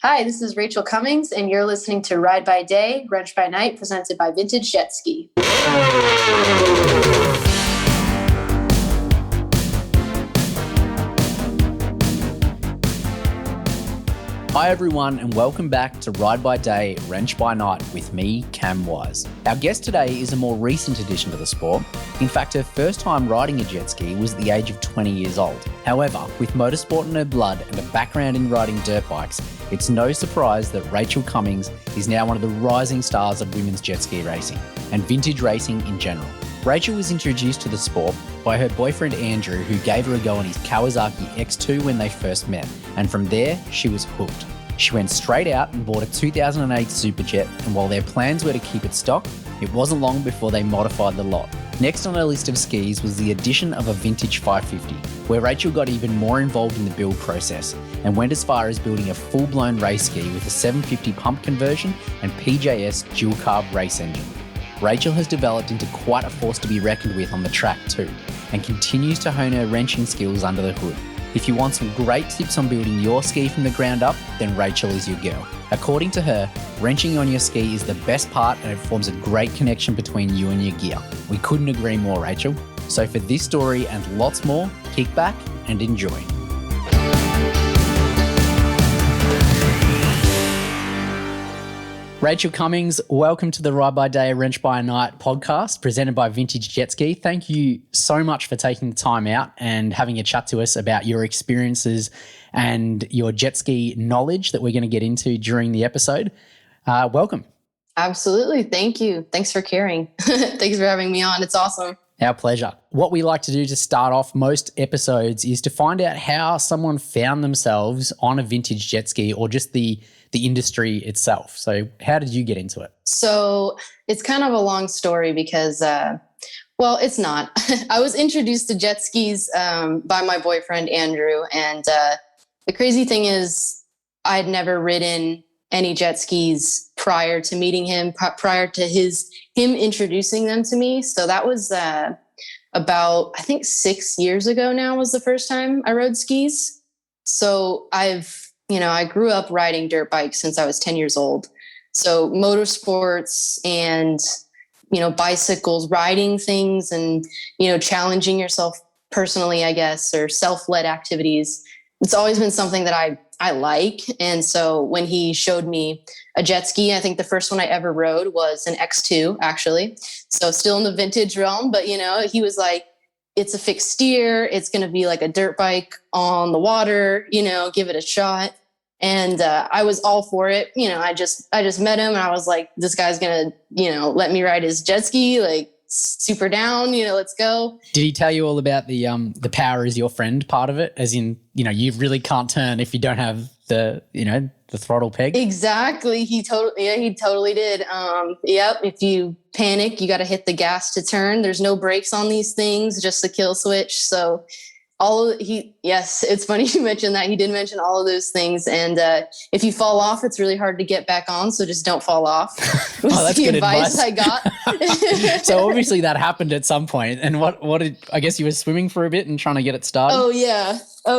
Hi, this is Rachel Cummings, and you're listening to Ride by Day, Wrench by Night, presented by Vintage Jetski. Hi everyone, and welcome back to Ride by Day, Wrench by Night with me, Cam Wise. Our guest today is a more recent addition to the sport. In fact, her first time riding a jet ski was at the age of 20 years old. However, with motorsport in her blood and a background in riding dirt bikes, it's no surprise that Rachel Cummings is now one of the rising stars of women's jet ski racing and vintage racing in general. Rachel was introduced to the sport by her boyfriend Andrew, who gave her a go on his Kawasaki X2 when they first met, and from there she was hooked. She went straight out and bought a 2008 SuperJet, and while their plans were to keep it stock, it wasn't long before they modified the lot. Next on her list of skis was the addition of a Vintage 550, where Rachel got even more involved in the build process and went as far as building a full-blown race ski with a 750 pump conversion and PJS dual carb race engine. Rachel has developed into quite a force to be reckoned with on the track too, and continues to hone her wrenching skills under the hood. If you want some great tips on building your ski from the ground up, then Rachel is your girl. According to her, wrenching on your ski is the best part and it forms a great connection between you and your gear. We couldn't agree more, Rachel. So for this story and lots more, kick back and enjoy. Rachel Cummings, welcome to the Ride by Day, Wrench by Night podcast presented by Vintage Jetski. Thank you so much for taking the time out and having a chat to us about your experiences and your jet ski knowledge that we're going to get into during the episode. Welcome. Absolutely. Thank you. Thanks for caring. Thanks for having me on. It's awesome. Our pleasure. What we like to do to start off most episodes is to find out how someone found themselves on a vintage jet ski or just the industry itself. So how did you get into it? So it's kind of a long story because, well, it's not. I was introduced to jet skis by my boyfriend, Andrew. And the crazy thing is I'd never ridden any jet skis prior to meeting him, prior to him introducing them to me. So that was about, I think 6 years ago now was the first time I rode skis. So I grew up riding dirt bikes since I was 10 years old. So motorsports and, bicycles, riding things and, challenging yourself personally, I guess, or self-led activities. It's always been something that I like. And so when he showed me a jet ski, I think the first one I ever rode was an X2, actually. So still in the vintage realm, but, he was like, it's a fixed steer. It's going to be like a dirt bike on the water, give it a shot. And I was all for it. I just met him and I was like, this guy's going to, let me ride his jet ski, like super down, let's go. Did he tell you all about the power is your friend part of it? As in, you really can't turn if you don't have the throttle peg? Exactly. He totally did. Yep. If you panic, you got to hit the gas to turn. There's no brakes on these things, just the kill switch. So yes, it's funny you mentioned that. He did mention all of those things. And if you fall off, it's really hard to get back on. So just don't fall off. That's the good advice I got. So obviously that happened at some point. And I guess you were swimming for a bit and trying to get it started? Oh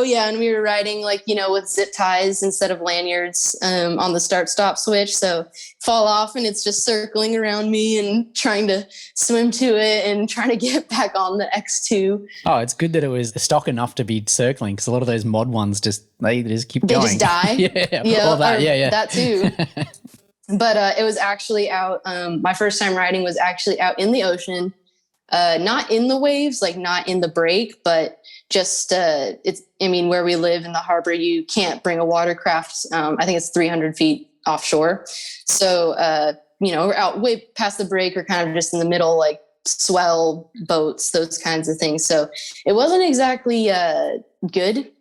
yeah. And we were riding with zip ties instead of lanyards on the start-stop switch. So fall off and it's just circling around me and trying to swim to it and trying to get back on the X2. Oh, it's good that it was stock enough to be circling because a lot of those mod ones they just keep going. They just die. Yeah. All that. Yeah. That too. But it was actually out. My first time riding was actually out in the ocean, not in the waves, like not in the break, but just where we live in the harbor, you can't bring a watercraft. I think it's 300 feet offshore. So, we're out way past the break or kind of just in the middle, like swell boats, those kinds of things. So it wasn't exactly good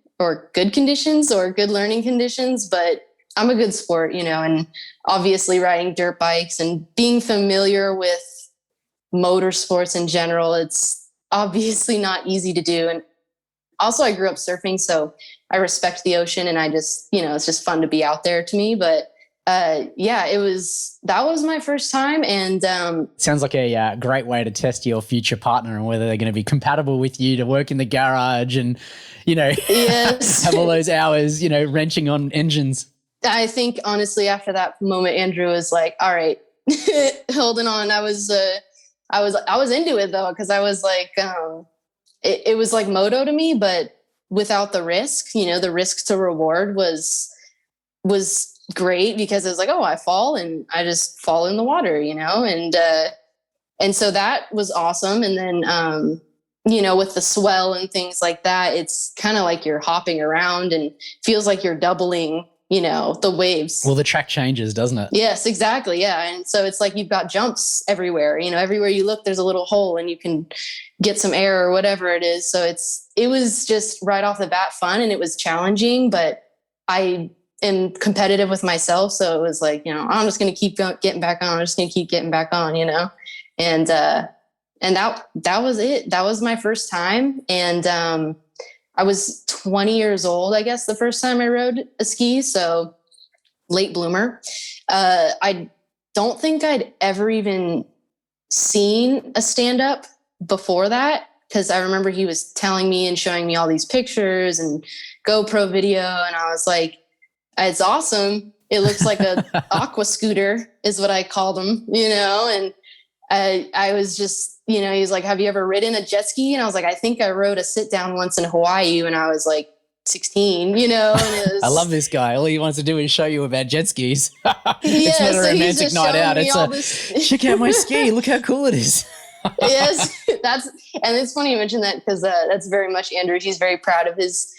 conditions or good learning conditions, but I'm a good sport, and obviously riding dirt bikes and being familiar with motorsports in general, it's obviously not easy to do. And also I grew up surfing, so I respect the ocean and I just, it's just fun to be out there to me. But that was my first time. And sounds like a great way to test your future partner and whether they're going to be compatible with you to work in the garage and, yes. have all those hours, wrenching on engines. I think honestly, after that moment, Andrew was like, all right, holding on. I was into it though. Cause I was like, it was like moto to me, but without the risk, the risk to reward was great, because it was like, oh, I fall and I just fall in the water, and so that was awesome. And then, with the swell and things like that, it's kind of like you're hopping around and feels like you're doubling, the waves. Well, the track changes, doesn't it? Yes, exactly. Yeah. And so it's like you've got jumps everywhere, everywhere you look, there's a little hole and you can get some air or whatever it is. So it was just right off the bat fun, and it was challenging, but I am competitive with myself. So it was like, I'm just going to keep getting back on. I'm just going to keep getting back on, and that was it. That was my first time. And, I was 20 years old, I guess, the first time I rode a ski. So late bloomer. I don't think I'd ever even seen a stand-up before that, because I remember he was telling me and showing me all these pictures and GoPro video. And I was like, it's awesome. It looks like a aqua scooter is what I called them, and I was just, he's like, have you ever ridden a jet ski? And I was like, I think I rode a sit down once in Hawaii when I was like 16, and it was, I love this guy. All he wants to do is show you about jet skis. It's not a romantic night out. It's check out my ski. Look how cool it is. Yes, and it's funny you mention that, because that's very much Andrew. He's very proud of his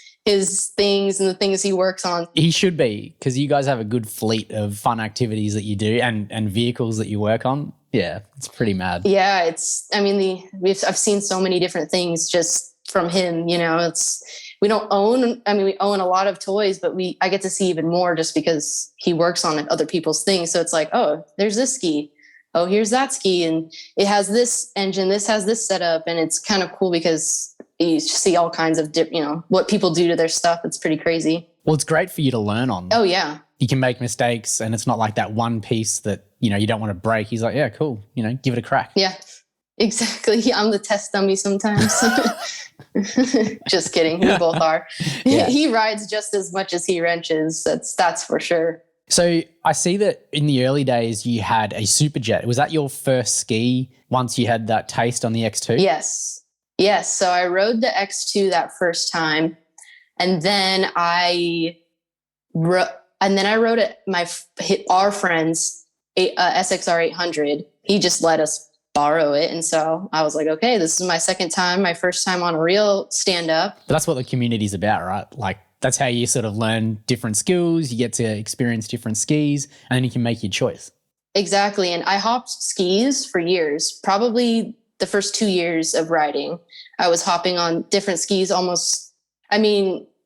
things and the things he works on. He should be, because you guys have a good fleet of fun activities that you do and vehicles that you work on. Yeah, it's pretty mad. Yeah, I've seen so many different things just from him. We don't own. We own a lot of toys, but I get to see even more just because he works on other people's things. So it's like, oh, there's this ski. Oh, here's that ski, and it has this engine. This has this setup, and it's kind of cool because you see all kinds of what people do to their stuff. It's pretty crazy. Well, it's great for you to learn on. Oh yeah. You can make mistakes, and it's not like that one piece that, you don't want to break. He's like, yeah, cool. Give it a crack. Yeah, exactly. I'm the test dummy sometimes. Just kidding. We both are. Yeah. He rides just as much as he wrenches. That's for sure. So I see that in the early days you had a SuperJet. Was that your first ski once you had that taste on the X2? Yes. So I rode the X2 that first time, and then I rode it. Our friend's SXR 800. He just let us borrow it, and so I was like, okay, this is my second time. My first time on a real stand-up. But that's what the community's about, right? Like, that's how you sort of learn different skills. You get to experience different skis, and then you can make your choice. Exactly. And I hopped skis for years, probably the first 2 years of riding. I was hopping on different skis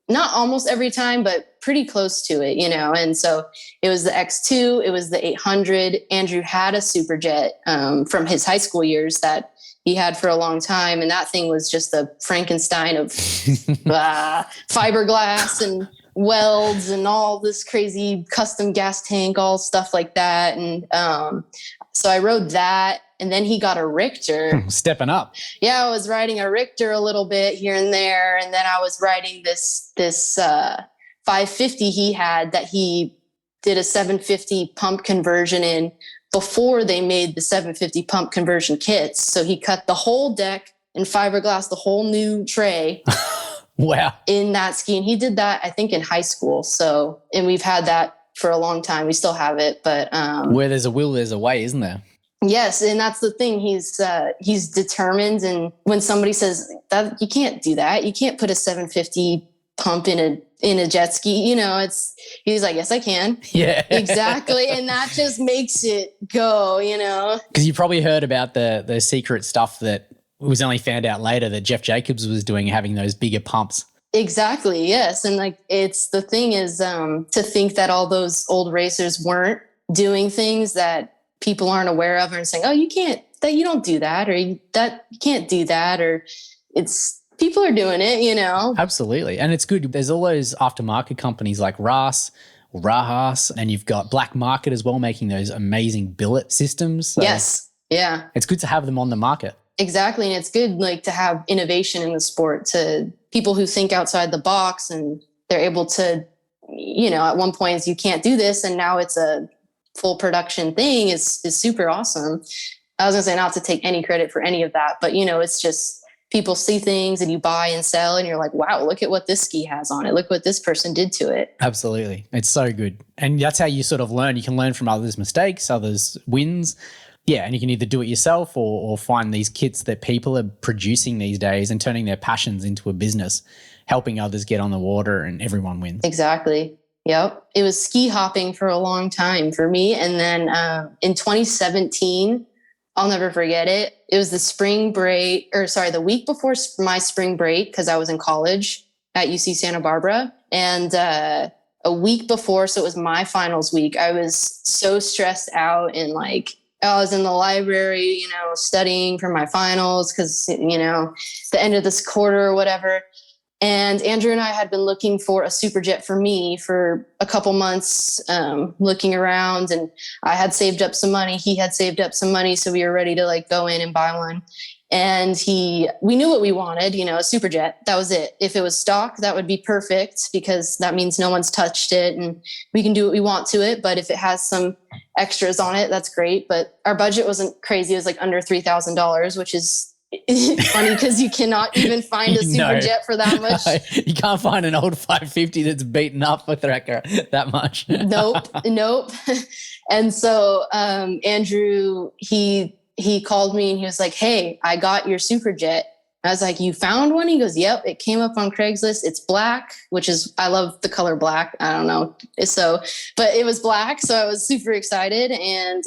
not almost every time, but pretty close to it, And so it was the X2, it was the 800. Andrew had a SuperJet from his high school years that he had for a long time. And that thing was just a Frankenstein of fiberglass and welds and all this crazy custom gas tank, all stuff like that. And so I rode that. And then he got a Richter. Stepping up. Yeah, I was riding a Richter a little bit here and there. And then I was riding this 550 he had that he did a 750 pump conversion in before they made the 750 pump conversion kits. So he cut the whole deck in fiberglass, the whole new tray. Wow. In that ski. And he did that, I think, in high school. So, and we've had that for a long time. We still have it, but where there's a will, there's a way, isn't there? Yes, and that's the thing. He's determined, and when somebody says that you can't do that, you can't put a 750 pump in a jet ski. He's like, yes, I can. Yeah, exactly, and that just makes it go. Because you probably heard about the secret stuff that was only found out later that Jeff Jacobs was doing, having those bigger pumps. Exactly. Yes, and it's the thing is to think that all those old racers weren't doing things that people aren't aware of and saying, oh, you don't do that, or you can't do that, or people are doing it, Absolutely. And it's good. There's all those aftermarket companies like RAS, and you've got Black Market as well, making those amazing billet systems. So yes. Yeah. It's good to have them on the market. Exactly. And it's good to have innovation in the sport, to people who think outside the box, and they're able to at one point you can't do this, and now it's a full production thing is super awesome. I was gonna say, not to take any credit for any of that, but it's just people see things and you buy and sell and you're like, wow, look at what this ski has on it. Look what this person did to it. Absolutely. It's so good. And that's how you sort of learn. You can learn from others' mistakes, others' wins. Yeah. And you can either do it yourself or find these kits that people are producing these days and turning their passions into a business, helping others get on the water, and everyone wins. Exactly. Yep. It was ski hopping for a long time for me. And then in 2017, I'll never forget it. It was the week before my spring break, because I was in college at UC Santa Barbara. And a week before, so it was my finals week, I was so stressed out, and like I was in the library, studying for my finals because, the end of this quarter or whatever. And Andrew and I had been looking for a SuperJet for me for a couple months, looking around, and I had saved up some money. He had saved up some money. So we were ready to like go in and buy one. And we knew what we wanted, a SuperJet. That was it. If it was stock, that would be perfect, because that means no one's touched it and we can do what we want to it. But if it has some extras on it, that's great. But our budget wasn't crazy. It was like under $3,000, which is funny because you cannot even find a SuperJet for that much. You can't find an old 550 that's beaten up with that much. Nope. And so Andrew, he called me and he was like, hey, I got your SuperJet. I was like, you found one? He goes, yep, it came up on Craigslist. It's black, which is, I love the color black. I don't know. But it was black. So I was super excited. And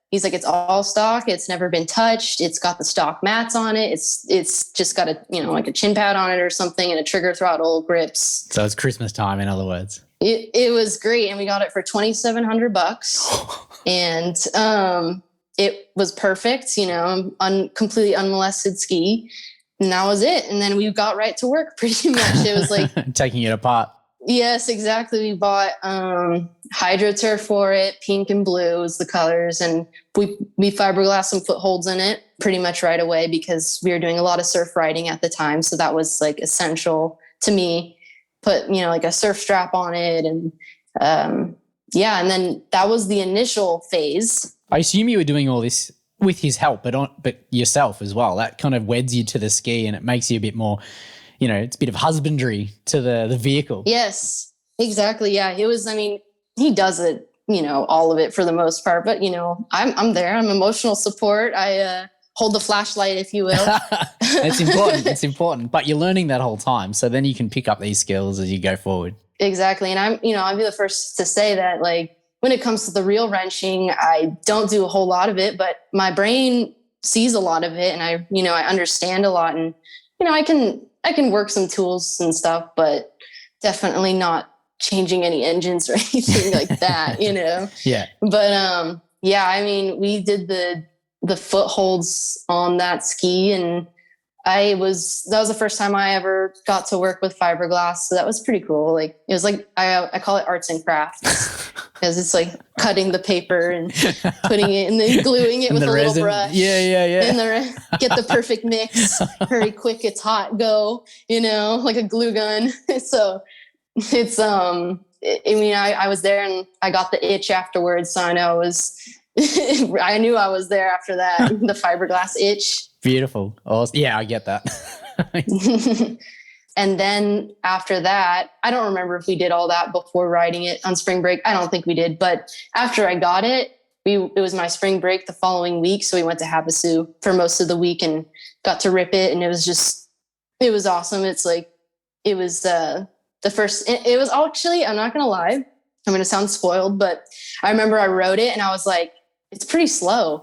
he's like, it's all stock. It's never been touched. It's got the stock mats on it. It's just got like a chin pad on it or something, and a trigger throttle, grips. So it's Christmas time, in other words. It was great. And we got it for $2,700. And it was perfect, completely unmolested ski. And that was it. And then we got right to work pretty much. It was like taking it apart. Yes, exactly. We bought HydroTurf for it. Pink and blue was the colors. And we fiberglassed some footholds in it pretty much right away, because we were doing a lot of surf riding at the time. So that was like essential to me. Put, like a surf strap on it. And and then that was the initial phase. I assume you were doing all this with his help, but yourself as well. That kind of weds you to the ski, and it makes you a bit more, it's a bit of husbandry to the vehicle. Yes, exactly. Yeah, it was, he does it, all of it for the most part, but, I'm there. I'm emotional support. I hold the flashlight, if you will. It's important. It's important. But you're learning that whole time. So then you can pick up these skills as you go forward. Exactly. And I'll be the first to say that, like, when it comes to the reel wrenching, I don't do a whole lot of it, but my brain sees a lot of it, and I understand a lot, and, I can work some tools and stuff, but definitely not changing any engines or anything like that, Yeah. But, we did the footholds on that ski, and that was the first time I ever got to work with fiberglass. So that was pretty cool. Like, it was like, I call it arts and crafts, because it's like cutting the paper and putting it and then gluing it with a little brush. Yeah. And get the perfect mix. Hurry, quick, it's hot, go, like a glue gun. So it's, I was there and I got the itch afterwards. So I know I knew I was there after that, the fiberglass itch. Beautiful. Awesome. Yeah, I get that. And then after that, I don't remember if we did all that before riding it on spring break. I don't think we did. But after I got it, it was my spring break the following week. So we went to Havasu for most of the week and got to rip it. And it was awesome. It's like, it was the first, it was actually, I'm not going to lie, I'm going to sound spoiled, but I remember I rode it and I was like, it's pretty slow.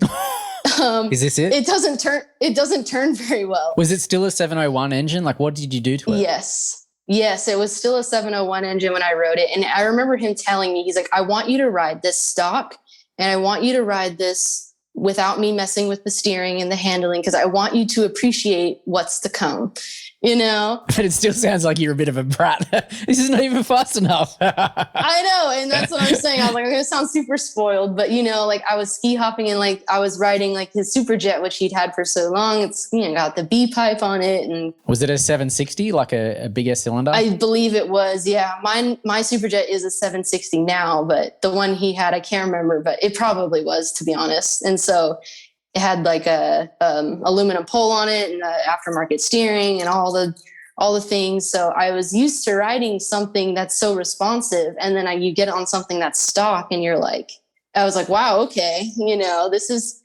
Is this it? It doesn't turn very well. Was it still a 701 engine? Like, what did you do to it? Yes, it was still a 701 engine when I rode it. And I remember him telling me, he's like, I want you to ride this stock, and I want you to ride this without me messing with the steering and the handling, because I want you to appreciate what's to come. you know? But it still sounds like you're a bit of a brat. This is not even fast enough. I know. And that's what I'm saying. I was like, I'm going to sound super spoiled, but like I was ski hopping and like I was riding like his SuperJet, which he'd had for so long. It's, got the B pipe on it. And was it a 760, like a bigger cylinder? I believe it was. Yeah. My SuperJet is a 760 now, but the one he had, I can't remember, but it probably was, to be honest. And so it had like a aluminum pole on it and aftermarket steering and all the things. So I was used to riding something that's so responsive, and then you get on something that's stock, and I was like, wow, okay, this is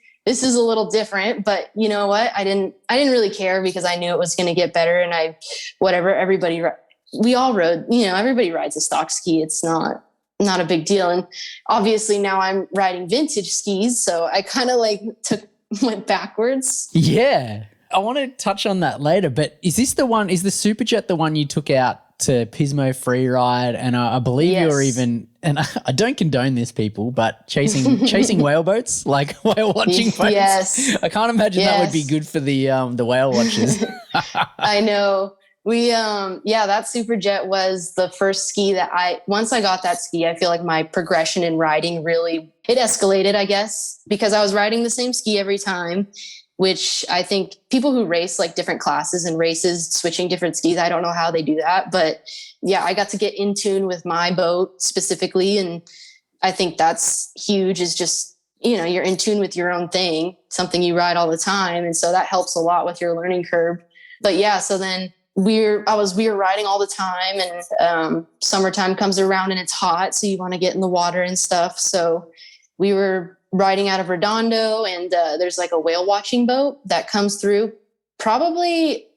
a little different. But you know what? I didn't really care because I knew it was going to get better, and we all rode. Everybody rides a stock ski. It's not a big deal. And obviously now I'm riding vintage skis, so I kind of went backwards. Yeah. I want to touch on that later, but is the SuperJet the one you took out to Pismo free ride? And I believe Yes. you were even, and I don't condone this, people, but chasing whaleboats, like whale watching boats. Yes. I can't imagine that would be good for the whale watchers. I know. We, that SuperJet was the first ski that once I got that ski, I feel like my progression in riding it escalated, I guess, because I was riding the same ski every time, which I think people who race like different classes and races switching different skis, I don't know how they do that, but yeah, I got to get in tune with my boat specifically. And I think that's huge, is just, you're in tune with your own thing, something you ride all the time. And so that helps a lot with your learning curve. But yeah, so then we were riding all the time, and summertime comes around and it's hot, so you want to get in the water and stuff. So we were riding out of Redondo, and there's like a whale watching boat that comes through probably,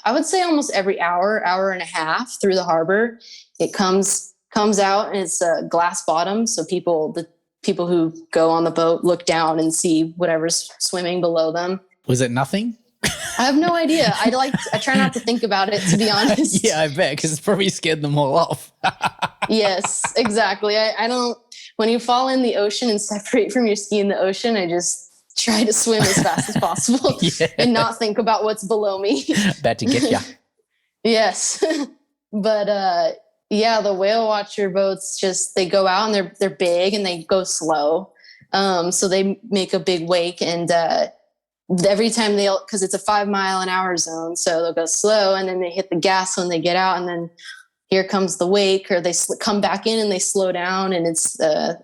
I would say almost every hour and a half through the harbor. It comes out, and it's a glass bottom, so the people who go on the boat look down and see whatever's swimming below them. Was it nothing? I have no idea. I try not to think about it, to be honest. Yeah, I bet, because it's probably scared them all off. Yes, exactly. I don't, when you fall in the ocean and separate from your ski in the ocean, I just try to swim as fast as possible and not think about what's below me. About to get ya. Yes. But the whale watcher boats, they go out and they're big and they go slow. So they make a big wake, and every time because it's a 5 mile an hour zone, so they'll go slow and then they hit the gas when they get out, and then here comes the wake, or they come back in and they slow down, and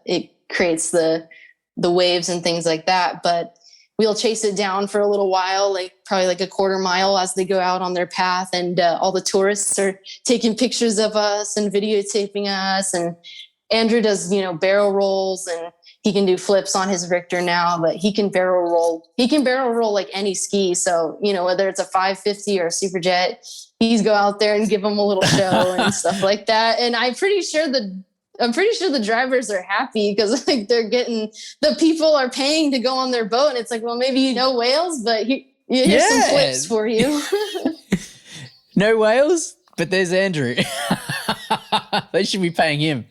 it creates the waves and things like that. But we'll chase it down for a little while, probably a quarter mile as they go out on their path, and all the tourists are taking pictures of us and videotaping us. And Andrew does barrel rolls, and he can do flips on his Victor now, but he can barrel roll like any ski. So, whether it's a 550 or a SuperJet, he's go out there and give them a little show and stuff like that. And I'm pretty sure the drivers are happy, because they're getting, the people are paying to go on their boat. And it's like, well, maybe whales, but here's some flips for you. No whales, but there's Andrew. They should be paying him.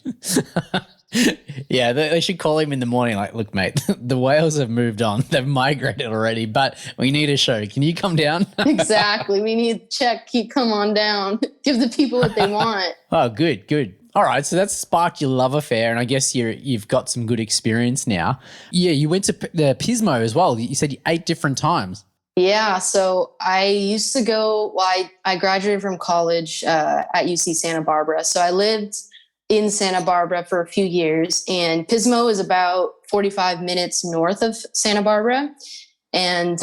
Yeah, they should call him in the morning, like, look, mate, the whales have moved on. They've migrated already, but we need a show. Can you come down? Exactly. We need come on down. Give the people what they want. Oh, good. All right, so that's sparked your love affair, and I guess you've got some good experience now. Yeah, you went to the Pismo as well. You said 8 different times. Yeah, so I used to go, I graduated from college at UC Santa Barbara. So I lived in Santa Barbara for a few years, and Pismo is about 45 minutes north of Santa Barbara. And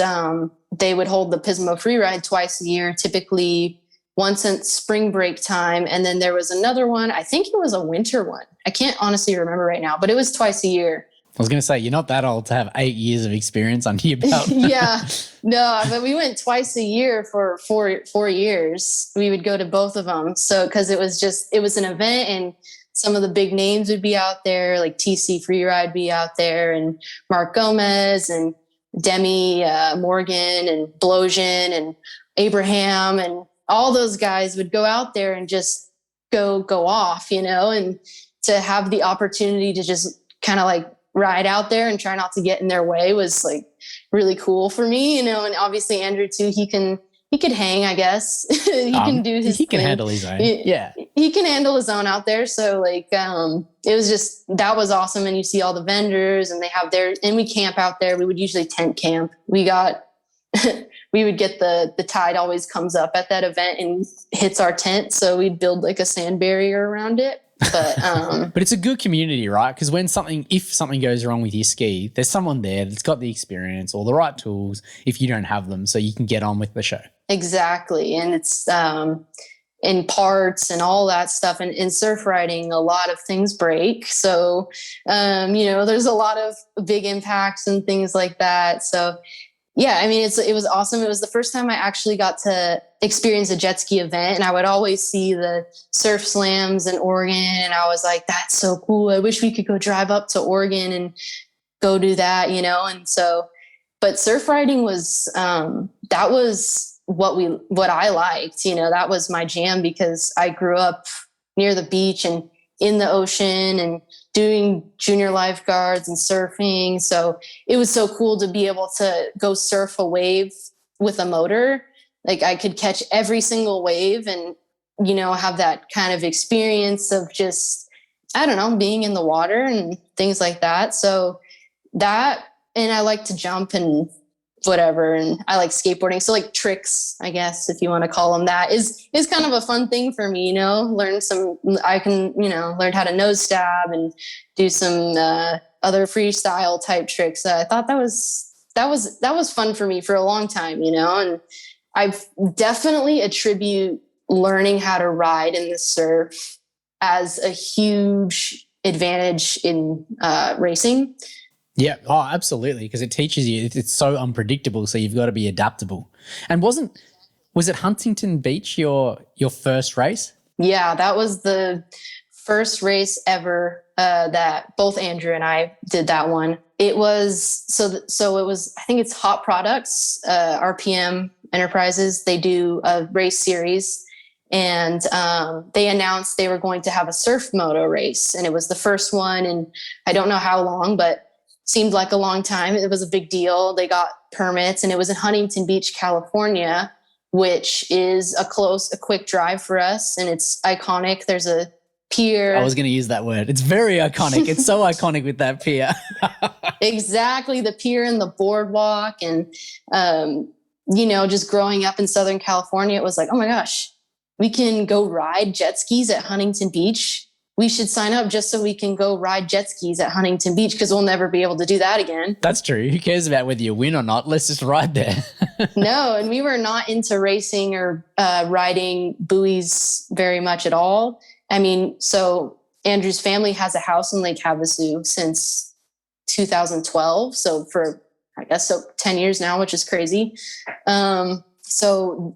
they would hold the Pismo free ride twice a year, typically once at spring break time. And then there was another one, I think it was a winter one. I can't honestly remember right now, but it was twice a year. I was going to say, you're not that old to have 8 years of experience under your belt. Yeah, no, but we went twice a year for 4 years. We would go to both of them. So, because it was an event, and some of the big names would be out there, like TC Freeride be out there, and Mark Gomez and Demi Morgan and Blosian and Abraham, and all those guys would go out there and just go off, and to have the opportunity to just kind of ride out there and try not to get in their way was really cool for me, and obviously Andrew too, he can he could hang, I guess. He can do his He can thing. handle his own. Yeah. He can handle his own out there. So like, it was just, that was awesome. And you see all the vendors and they have and we camp out there. We would usually tent camp. We would get the tide always comes up at that event and hits our tent. So we'd build like a sand barrier around it. But but it's a good community, right? Because if something goes wrong with your ski, there's someone there that's got the experience or the right tools if you don't have them, so you can get on with the show. Exactly. And it's in parts and all that stuff. And in surf riding, a lot of things break. So, there's a lot of big impacts and things like that. So yeah, I mean, it was awesome. It was the first time I actually got to experience a jet ski event, and I would always see the surf slams in Oregon. And I was like, that's so cool. I wish we could go drive up to Oregon and go do that, And so, but surf riding was, that was what I liked, that was my jam, because I grew up near the beach and in the ocean and doing junior lifeguards and surfing. So it was so cool to be able to go surf a wave with a motor. Like I could catch every single wave and, have that kind of experience of just, I don't know, being in the water and things like that. So that, and I like to jump and whatever. And I like skateboarding. So like tricks, I guess, if you want to call them that, is kind of a fun thing for me, I can, learn how to nose stab and do some other freestyle type tricks. I thought that was fun for me for a long time, and I've definitely attribute learning how to ride in the surf as a huge advantage in racing. Yeah, oh, absolutely, because it teaches you, it's so unpredictable, so you've got to be adaptable. And was it Huntington Beach your first race? Yeah, that was the first race ever that both Andrew and I did that one. It was, so it was, I think it's Hot Products, RPM Enterprises. They do a race series, and they announced they were going to have a surf moto race, and it was the first one, and I don't know how long, but seemed like a long time. It was a big deal. They got permits, and it was in Huntington Beach, California, which is a quick drive for us. And it's iconic. There's a pier. I was going to use that word. It's very iconic. It's so iconic with that pier. Exactly. The pier and the boardwalk. And, just growing up in Southern California, it was like, oh my gosh, we can go ride jet skis at Huntington Beach. We should sign up just so we can go ride jet skis at Huntington Beach, because we'll never be able to do that again. That's true. Who cares about whether you win or not? Let's just ride there. No, and we were not into racing or riding buoys very much at all. I mean, so Andrew's family has a house in Lake Havasu since 2012. So for, 10 years now, which is crazy. So,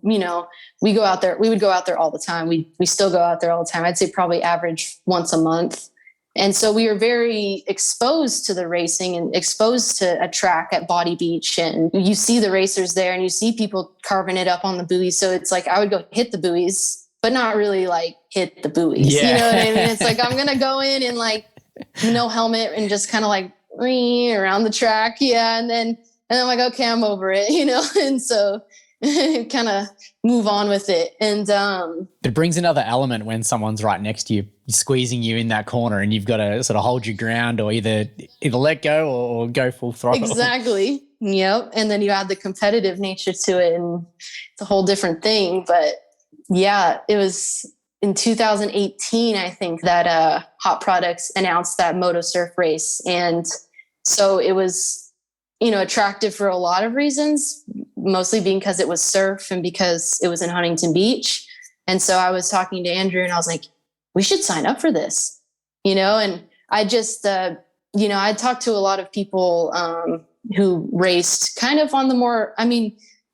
we go out there, we would go out there all the time. We still go out there all the time. I'd say probably average once a month. And so we were very exposed to the racing and exposed to a track at Body Beach. And you see the racers there and you see people carving it up on the buoys. So it's like, I would go hit the buoys, but not really like hit the buoys. Yeah. You know what I mean? It's like, I'm going to go in and like no helmet and just kind of like around the track. Yeah. And then I'm like, okay, I'm over it, And so kind of move on with it. And it brings another element when someone's right next to you, squeezing you in that corner, and you've got to sort of hold your ground or either let go or go full throttle. Exactly. Yep. And then you add the competitive nature to it, and it's a whole different thing. But yeah, it was in 2018, I think, that Hot Products announced that Moto Surf race. And so it was, attractive for a lot of reasons, mostly because it was surf and because it was in Huntington Beach. And so I was talking to Andrew and I was like, we should sign up for this, and I just, I talked to a lot of people who raced kind of on the more,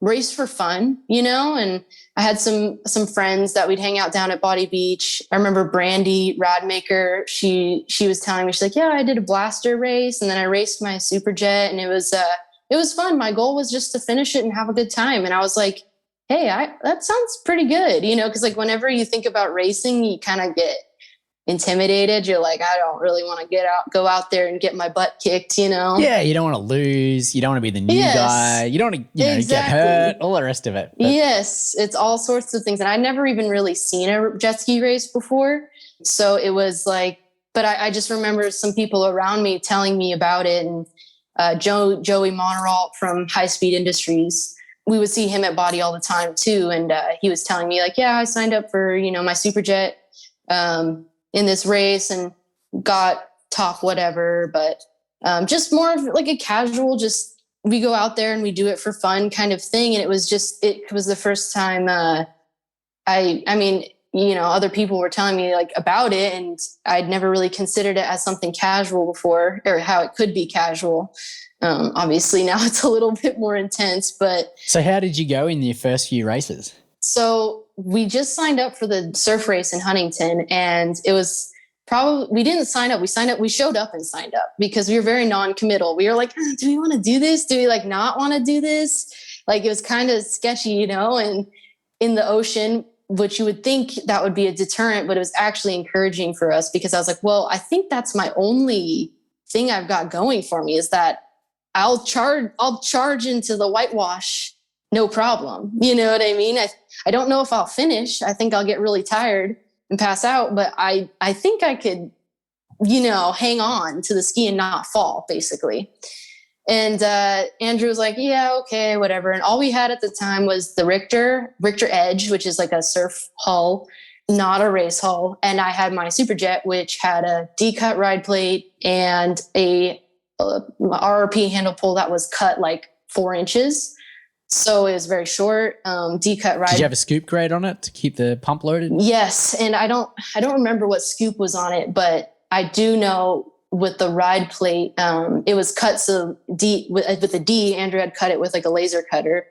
race for fun, and I had some friends that we'd hang out down at Body Beach. I remember Brandy Radmaker. She was telling me, she's like, yeah, I did a blaster race and then I raced my SuperJet, and it was fun. My goal was just to finish it and have a good time. And I was like, hey, that sounds pretty good, because like whenever you think about racing, you kind of get intimidated. You're like, I don't really want to go out there and get my butt kicked, you know? Yeah, you don't want to lose. You don't want to be the new guy. You don't want to get hurt, all the rest of it. But yes, it's all sorts of things. And I'd never even really seen a jet ski race before. So it was like, but I just remember some people around me telling me about it. And Joey Moneralt from High Speed Industries, we would see him at Body all the time too. And he was telling me like, yeah, I signed up for, my SuperJet in this race and got top whatever, but just more of like a casual, just we go out there and we do it for fun kind of thing. And it was the first time other people were telling me like about it, and I'd never really considered it as something casual before, or how it could be casual. Obviously now it's a little bit more intense, but. So how did you go in your first few races? So we just signed up for the surf race in Huntington, and it was we didn't sign up. We showed up and signed up because we were very non-committal. We were like, do we want to do this? Do we like not want to do this? Like it was kind of sketchy, and in the ocean, which you would think that would be a deterrent, but it was actually encouraging for us because I was like, well, I think that's my only thing I've got going for me is that I'll charge into the whitewash. No problem. You know what I mean? I don't know if I'll finish. I think I'll get really tired and pass out, but I think I could, hang on to the ski and not fall, basically. And Andrew was like, yeah, okay, whatever. And all we had at the time was the Richter Edge, which is like a surf hull, not a race hull. And I had my SuperJet, which had a D-cut ride plate and a RRP handle pull that was cut like 4 inches. So it was very short, D-cut ride. Did you have a scoop grade on it to keep the pump loaded? Yes. And I don't remember what scoop was on it, but I do know with the ride plate, it was cut so with a D, Andrew had cut it with like a laser cutter,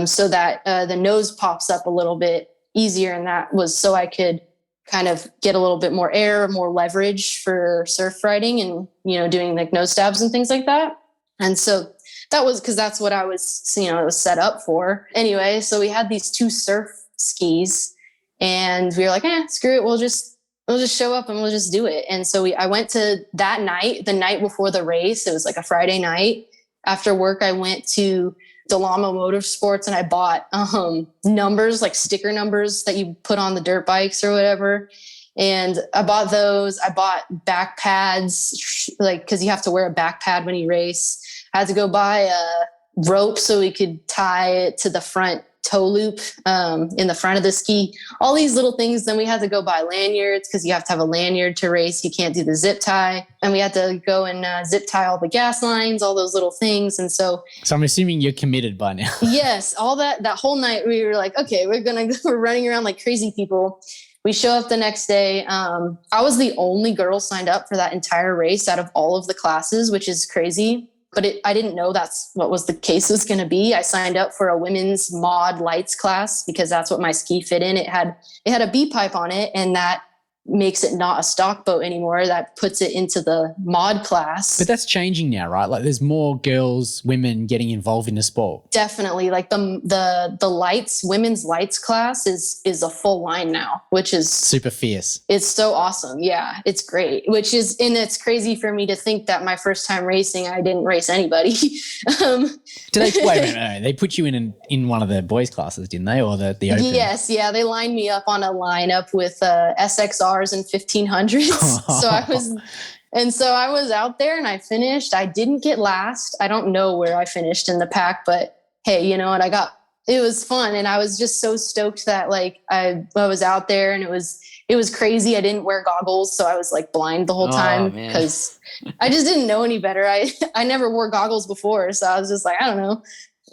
so that the nose pops up a little bit easier. And that was so I could kind of get a little bit more air, more leverage for surf riding and, doing like nose stabs and things like that. And so that was because that's what I was, it was set up for. Anyway, so we had these 2 surf skis and we were like, screw it. We'll just show up and we'll just do it. And so I went to that night, the night before the race. It was like a Friday night. After work, I went to Delamo Motorsports and I bought numbers, like sticker numbers that you put on the dirt bikes or whatever. And I bought those. I bought back pads, like, because you have to wear a back pad when you race. I had to go buy a rope so we could tie it to the front toe loop in the front of the ski, all these little things. Then we had to go buy lanyards because you have to have a lanyard to race. You can't do the zip tie. And we had to go and zip tie all the gas lines, all those little things. And so I'm assuming you're committed by now. Yes. All that whole night we were like, okay, we're running around like crazy people. We show up the next day. I was the only girl signed up for that entire race out of all of the classes, which is crazy. But I didn't know that's what was the case was going to be. I signed up for a women's mod lights class because that's what my ski fit in. It had a B pipe on it, and that makes it not a stock boat anymore. That puts it into the mod class. But that's changing now, right? Like there's more girls, women getting involved in the sport. Definitely. Like the lights, women's lights class is a full line now, which is super fierce. It's so awesome. Yeah, it's great. And it's crazy for me to think that my first time racing, I didn't race anybody. Wait a minute, they put you in one of the boys' classes, didn't they? Or the open? Yes, yeah. They lined me up on a lineup with SXRs and 1500s. So I was out there and I finished. I didn't get last. I don't know where I finished in the pack, but hey, you know what? It was fun. And I was just so stoked that like I was out there and it was crazy. I didn't wear goggles. So I was like blind the whole time because I just didn't know any better. I never wore goggles before. So I was just like, I don't know.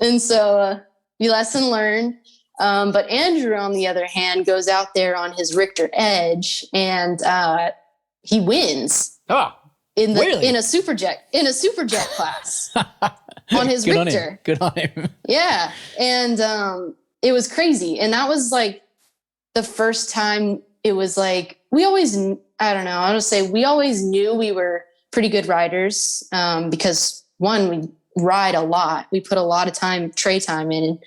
And so the lesson learned. But Andrew, on the other hand, goes out there on his Richter Edge and he wins in a SuperJet class on his Richter. Good on him. Yeah. And it was crazy. And that was like the first time it was like, we always knew we were pretty good riders because one, we ride a lot. We put a lot of tray time in.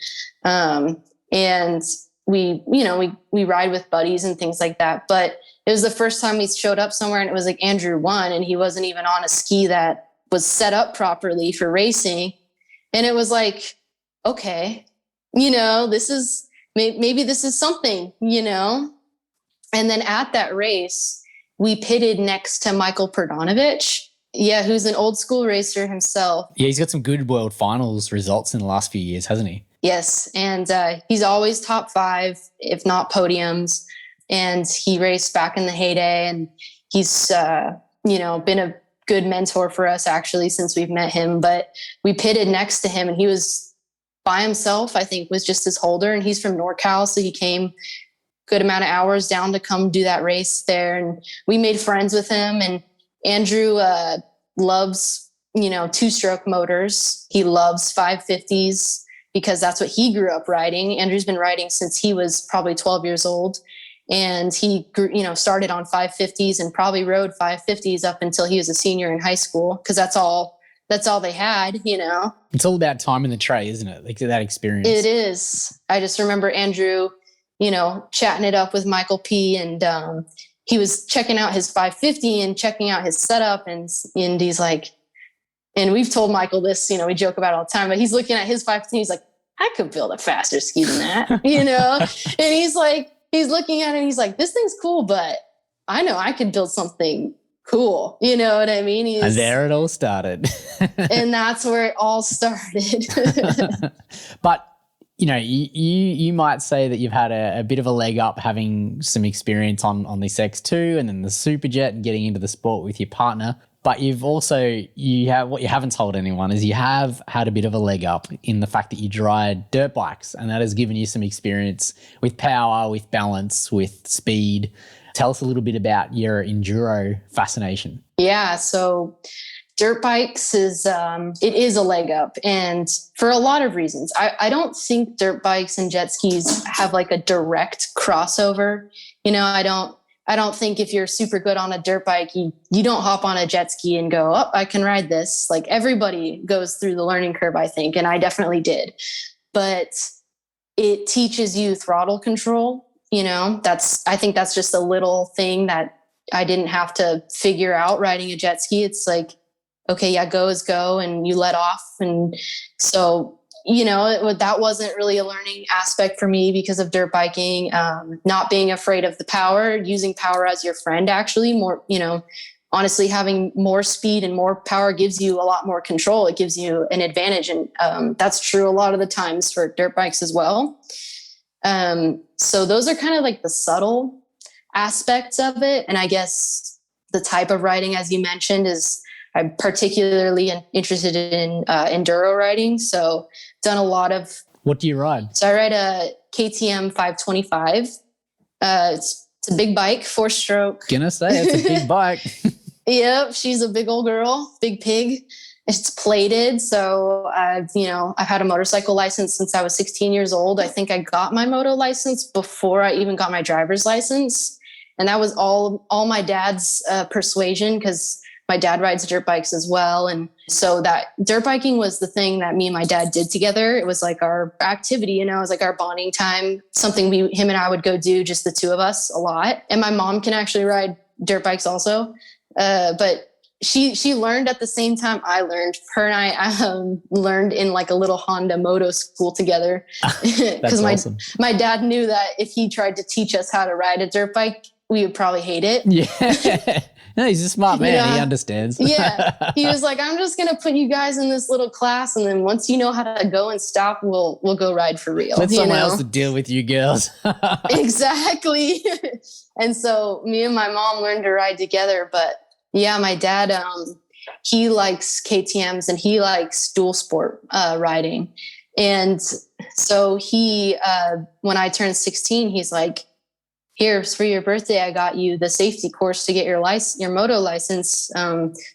And we ride with buddies and things like that. But it was the first time we showed up somewhere and it was like Andrew won and he wasn't even on a ski that was set up properly for racing. And it was like, okay, this is, maybe this is something, And then at that race, we pitted next to Michael Prodanovich. Yeah, who's an old school racer himself. Yeah, he's got some good World Finals results in the last few years, hasn't he? Yes, and he's always top 5, if not podiums. And he raced back in the heyday, and he's, been a good mentor for us actually since we've met him. But we pitted next to him, and he was by himself, I think, was just his holder. And he's from NorCal, so he came good amount of hours down to come do that race there. And we made friends with him. And Andrew loves, 2-stroke motors. He loves 550s because that's what he grew up riding. Andrew's been riding since he was probably 12 years old. And he started on 550s and probably rode 550s up until he was a senior in high school because that's all they had, It's all about time in the tray, isn't it? Like that experience. It is. I just remember Andrew, chatting it up with Michael P. and he was checking out his 550 and checking out his setup and he's like, and we've told Michael this, we joke about it all the time, but he's looking at his 550, he's like, I could build a faster ski than that, and he's like, he's looking at it and he's like, this thing's cool, but I know I could build something cool. You know what I mean? And there it all started. And that's where it all started. But, you might say that you've had a bit of a leg up having some experience on this X2 and then the SuperJet and getting into the sport with your partner. But what you haven't told anyone is you have had a bit of a leg up in the fact that you ride dirt bikes, and that has given you some experience with power, with balance, with speed. Tell us a little bit about your enduro fascination. Yeah, so dirt bikes is a leg up, and for a lot of reasons. I don't think dirt bikes and jet skis have like a direct crossover. I don't think if you're super good on a dirt bike, you don't hop on a jet ski and go, oh, I can ride this. Like everybody goes through the learning curve, I think, and I definitely did. But it teaches you throttle control. I think that's just a little thing that I didn't have to figure out riding a jet ski. It's like, okay, yeah, go is go, and you let off. And so, that wasn't really a learning aspect for me because of dirt biking, not being afraid of the power, using power as your friend, actually more, honestly, having more speed and more power gives you a lot more control. It gives you an advantage. And that's true a lot of the times for dirt bikes as well. So those are kind of like the subtle aspects of it. And I guess the type of riding, as you mentioned, is I'm particularly interested in enduro riding. So done a lot of... What do you ride? So I ride a KTM 525. It's a big bike, 4-stroke. Gonna say it's a big bike. Yep, she's a big old girl, big pig. It's plated. So I've had a motorcycle license since I was 16 years old. I think I got my moto license before I even got my driver's license. And that was all my dad's persuasion, because my dad rides dirt bikes as well. And so that dirt biking was the thing that me and my dad did together. It was like our activity, it was like our bonding time, something him and I would go do, just the two of us, a lot. And my mom can actually ride dirt bikes also. But she learned at the same time I learned. Her and I learned in like a little Honda moto school together. Because awesome. My dad knew that if he tried to teach us how to ride a dirt bike, we would probably hate it. Yeah. No, he's a smart man. Yeah. He understands. Yeah. He was like, I'm just going to put you guys in this little class. And then once you know how to go and stop, we'll go ride for real. Let someone else to deal with you girls. Exactly. And so me and my mom learned to ride together. But yeah, my dad, he likes KTMs and he likes dual sport riding. And so he, when I turned 16, he's like, here's for your birthday, I got you the safety course to get your moto license,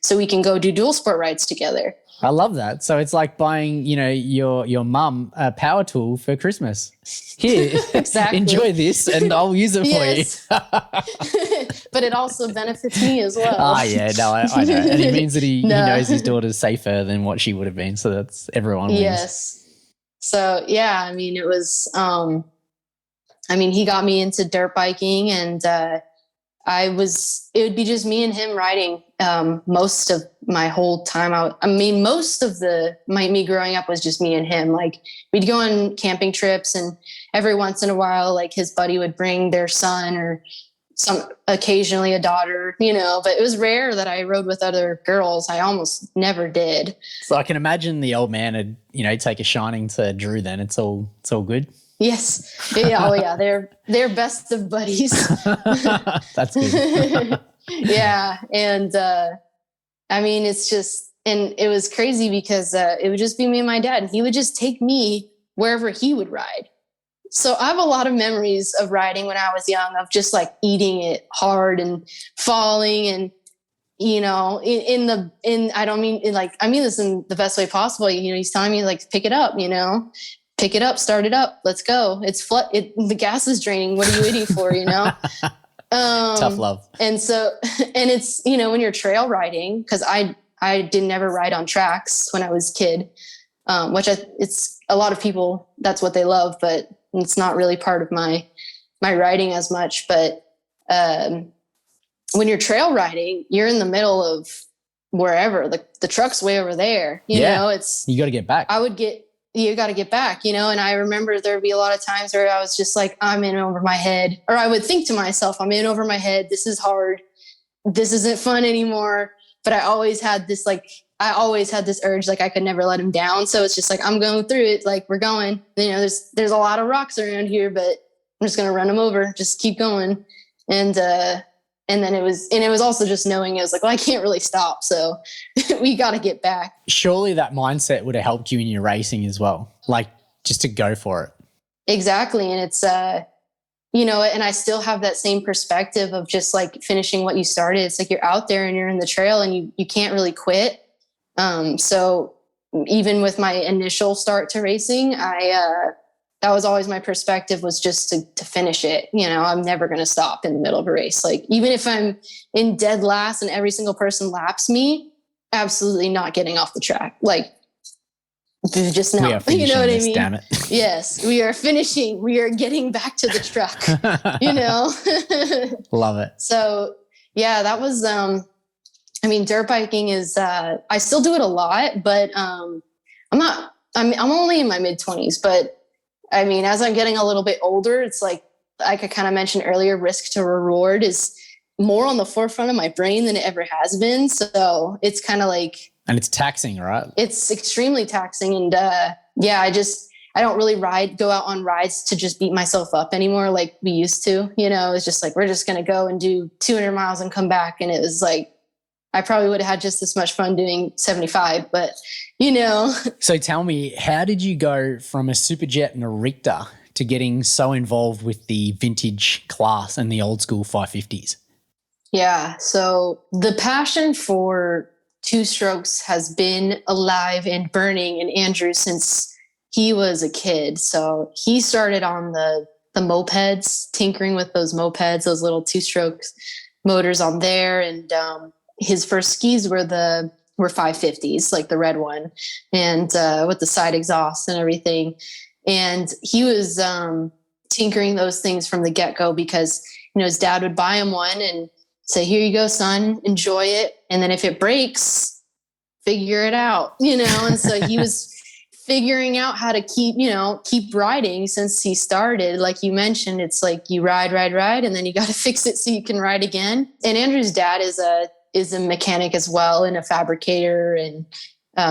so we can go do dual sport rides together. I love that. So it's like buying, your mum a power tool for Christmas. Here, exactly. Enjoy this and I'll use it for you. But it also benefits me as well. Ah, yeah, no, I know. And it means that he knows his daughter's safer than what she would have been. So that's everyone wins. Yes. So, yeah, I mean, it was... I mean, he got me into dirt biking, and it would be just me and him riding most of my whole time out. I mean, most of me growing up was just me and him. Like, we'd go on camping trips, and every once in a while, like, his buddy would bring their son or occasionally a daughter, but it was rare that I rode with other girls. I almost never did. So I can imagine the old man had, take a shining to Drew then. It's all good. Yes. Yeah. Oh yeah. They're best of buddies. That's good. Yeah. And, I mean, it's just, and it was crazy because, it would just be me and my dad, and he would just take me wherever he would ride. So I have a lot of memories of riding when I was young, of just like eating it hard and falling, and, I don't mean like, I mean this in the best way possible. He's telling me, like, pick it up, pick it up, start it up. Let's go. The gas is draining. What are you waiting for? Tough love. And so, and it's, when you're trail riding, cause I didn't ever ride on tracks when I was a kid, which it's a lot of people, that's what they love, but it's not really part of my riding as much. But, when you're trail riding, you're in the middle of wherever the truck's way over there, you got to get back. You got to get back, and I remember there'd be a lot of times where I was just like, I'm in over my head, or I would think to myself, I'm in over my head. This is hard. This isn't fun anymore. But I always had this urge, like, I could never let him down. So it's just like, I'm going through it. Like, we're going, there's a lot of rocks around here, but I'm just going to run them over. Just keep going. And then it was also just knowing, it was like, well, I can't really stop. So we got to get back. Surely that mindset would have helped you in your racing as well. Like, just to go for it. Exactly. And it's, and I still have that same perspective of just like finishing what you started. It's like, you're out there and you're in the trail, and you can't really quit. So even with my initial start to racing, that was always my perspective, was just to finish it. I'm never going to stop in the middle of a race. Like, even if I'm in dead last and every single person laps me, absolutely not getting off the track. Like, just now, you know what I mean? Damn it. Yes, we are finishing. We are getting back to the truck, Love it. So yeah, that was, dirt biking is, I still do it a lot, but, I'm only in my mid-20s, but I mean, as I'm getting a little bit older, it's like I kind of mentioned earlier, risk to reward is more on the forefront of my brain than it ever has been. So it's kind of like, and it's taxing, right? It's extremely taxing. And I don't really go out on rides to just beat myself up anymore like we used to. It's just like, we're just going to go and do 200 miles and come back. And it was like, I probably would have had just as much fun doing 75, but So tell me, how did you go from a SuperJet and a Richter to getting so involved with the vintage class and the old school 550s? Yeah. So the passion for two strokes has been alive and burning in Andrew since he was a kid. So he started on the mopeds, tinkering with those mopeds, those little two strokes motors on there. And, his first skis were 550s, like the red one, and with the side exhaust and everything. And he was tinkering those things from the get-go because, his dad would buy him one and say, here you go, son, enjoy it. And then if it breaks, figure it out, And so he was figuring out how to keep riding since he started. Like you mentioned, it's like you ride, and then you got to fix it so you can ride again. And Andrew's dad is a mechanic as well, and a fabricator and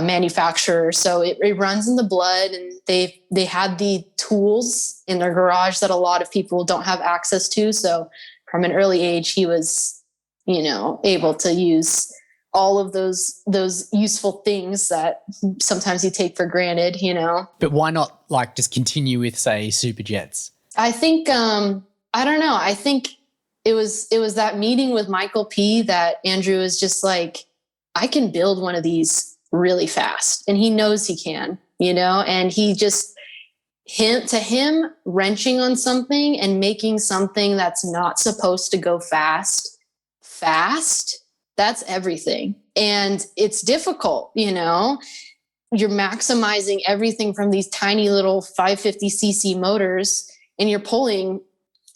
manufacturer. So it runs in the blood, and they had the tools in their garage that a lot of people don't have access to. So from an early age, he was, able to use all of those useful things that sometimes you take for granted, But why not just continue with, say, SuperJets? I think, I don't know. I think it was that meeting with Michael P that Andrew was just like, I can build one of these really fast. And he knows he can, and he just, to him, wrenching on something and making something that's not supposed to go fast, that's everything. And it's difficult, you're maximizing everything from these tiny little 550cc motors and you're pulling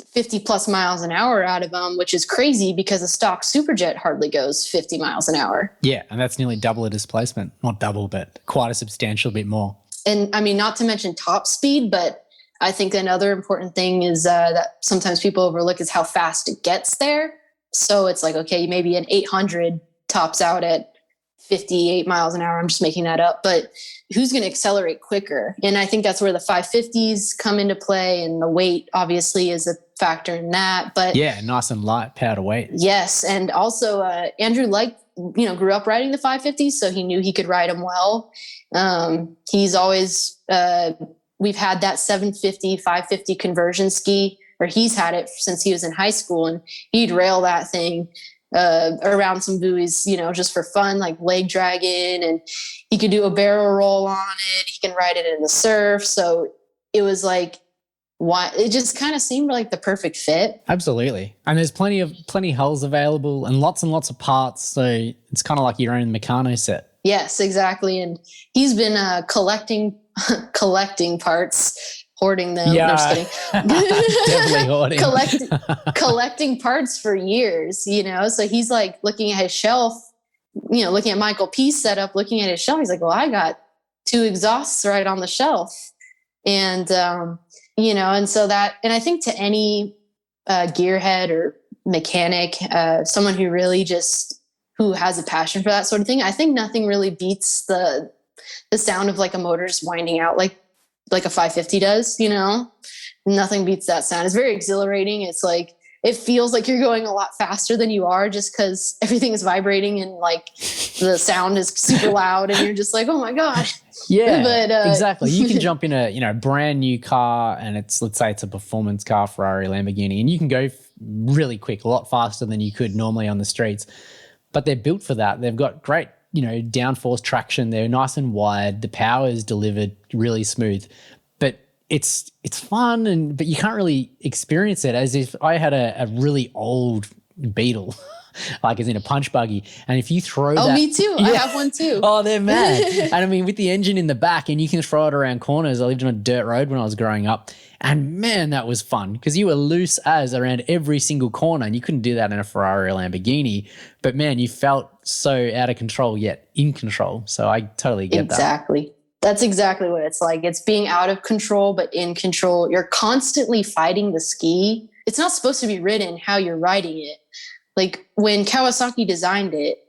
50 plus miles an hour out of them, which is crazy because a stock SuperJet hardly goes 50 miles an hour. Yeah, and that's nearly double the displacement. Not double, but quite a substantial bit more. And I mean, not to mention top speed, but I think another important thing is that sometimes people overlook is how fast it gets there. So it's like, okay, maybe an 800 tops out at 58 miles an hour. I'm just making that up, but who's going to accelerate quicker? And I think that's where the 550s come into play, and the weight obviously is a factor in that. But yeah, nice and light, power to weight. Yes, and also Andrew grew up riding the 550s, so he knew he could ride them well. He's always we've had that 750, 550 conversion ski, or he's had it since he was in high school, and he'd rail that thing around some buoys, just for fun, like leg dragging, and he could do a barrel roll on it. He can ride it in the surf. So it was like, why? It just kind of seemed like the perfect fit. Absolutely. And there's plenty of hulls available and lots of parts. So it's kind of like your own Meccano set. Yes, exactly. And he's been collecting parts, hoarding them. Yeah, no, I'm just kidding. definitely hoarding. collecting parts for years, So he's like looking at his shelf, looking at Michael P's setup, looking at his shelf. He's like, well, I got 2 exhausts right on the shelf. And, and so that, and I think to any gearhead or mechanic, someone who really who has a passion for that sort of thing, I think nothing really beats the sound of like a motor's winding out like a 550 does, nothing beats that sound. It's very exhilarating. It's like, it feels like you're going a lot faster than you are just because everything is vibrating and like the sound is super loud and you're just like, oh my God. Yeah, but, exactly. You can jump in a brand new car, and let's say it's a performance car, Ferrari, Lamborghini, and you can go really quick, a lot faster than you could normally on the streets. But they're built for that. They've got great, downforce traction. They're nice and wide. The power is delivered really smooth. But it's fun, but you can't really experience it as if I had a really old Beetle. Like as in a punch buggy. And if you throw that. Oh, me too. Yeah. I have one too. Oh, they're mad. And I mean, with the engine in the back, and you can throw it around corners. I lived on a dirt road when I was growing up. And man, that was fun because you were loose as around every single corner, and you couldn't do that in a Ferrari or Lamborghini. But man, you felt so out of control yet in control. So I totally get that. Exactly. That's exactly what it's like. It's being out of control, but in control. You're constantly fighting the ski. It's not supposed to be ridden how you're riding it. Like when Kawasaki designed it,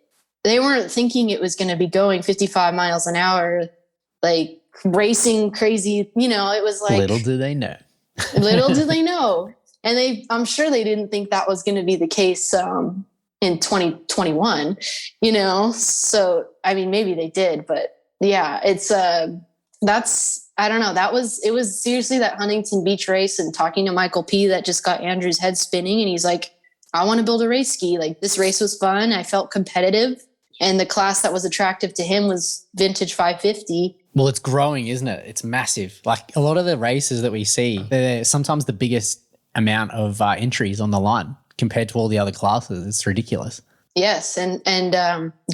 they weren't thinking it was going to be going 55 miles an hour, like racing crazy. It was like. Little do they know. Little do they know. And I'm sure they didn't think that was going to be the case in 2021, So, I mean, maybe they did, but yeah, it's I don't know. It was seriously that Huntington Beach race and talking to Michael P that just got Andrew's head spinning. And he's like, I want to build a race ski. Like this race was fun. I felt competitive. And the class that was attractive to him was vintage 550. Well, it's growing, isn't it? It's massive. Like a lot of the races that we see, they're sometimes the biggest amount of entries on the line compared to all the other classes. It's ridiculous. Yes. And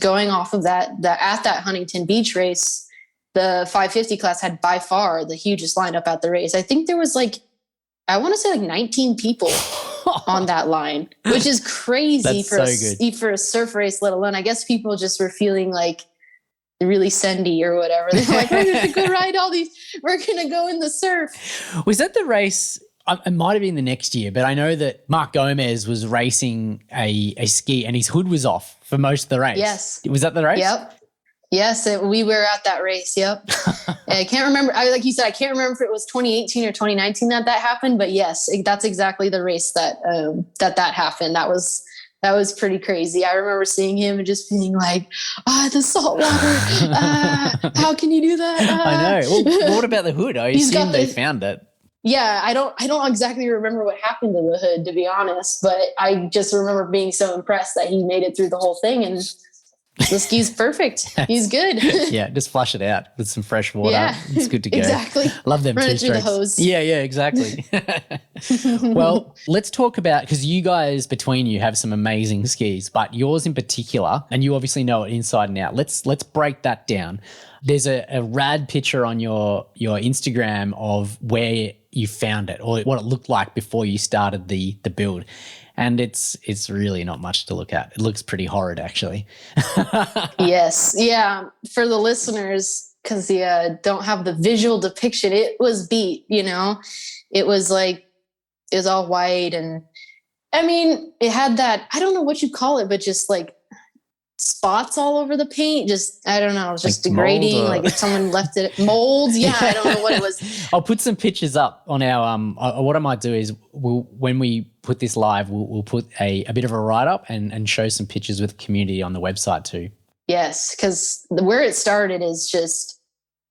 going off of that, at that Huntington Beach race, the 550 class had by far the hugest lineup at the race. I think there was I want to say 19 people on that line, which is crazy for a surf race, let alone, I guess people just were feeling like really sendy or whatever. They're like, we're going to go ride we're going to go in the surf. Was that the race? It might have been the next year, but I know that Mark Gomez was racing a ski and his hood was off for most of the race. Yes. Was that the race? Yep. Yes, we were at that race. Yep. I can't remember. Like you said, I can't remember if it was 2018 or 2019 that happened. But yes, that's exactly the race that happened. That was pretty crazy. I remember seeing him and just being like, the salt water. How can you do that? I know. Well, what about the hood? I assume they found it. Yeah, I don't exactly remember what happened to the hood, to be honest. But I just remember being so impressed that he made it through the whole thing and. The ski's perfect. He's good. Yeah, just flush it out with some fresh water. Yeah, it's good to go. Exactly. Love them Run two it through strokes. the hose. Yeah, exactly. Well, let's talk about, because you guys between you have some amazing skis, but yours in particular, and you obviously know it inside and out. Let's break that down. There's a rad picture on your Instagram of where you found it or what it looked like before you started the build. And it's really not much to look at. It looks pretty horrid, actually. Yes. Yeah. For the listeners, because don't have the visual depiction, it was beat, it was like, it was all white. And I mean, it had that, I don't know what you call it, but just like spots all over the paint. Just, I don't know. It was just like degrading. Like if someone left it molds. Yeah. I don't know what it was. I'll put some pictures up on our, what I might do is when we put this live, we'll put a bit of a write-up and show some pictures with the community on the website too. Yes. Because where it started is just,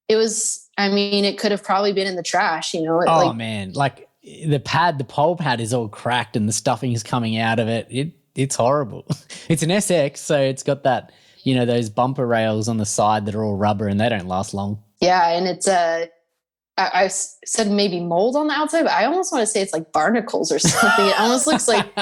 it was, I mean, it could have probably been in the trash, Man. Like the pole pad is all cracked and the stuffing is coming out of it. It's horrible. It's an SX, so it's got that, those bumper rails on the side that are all rubber and they don't last long. Yeah, and it's I said maybe mold on the outside, but I almost want to say it's like barnacles or something. It almost looks like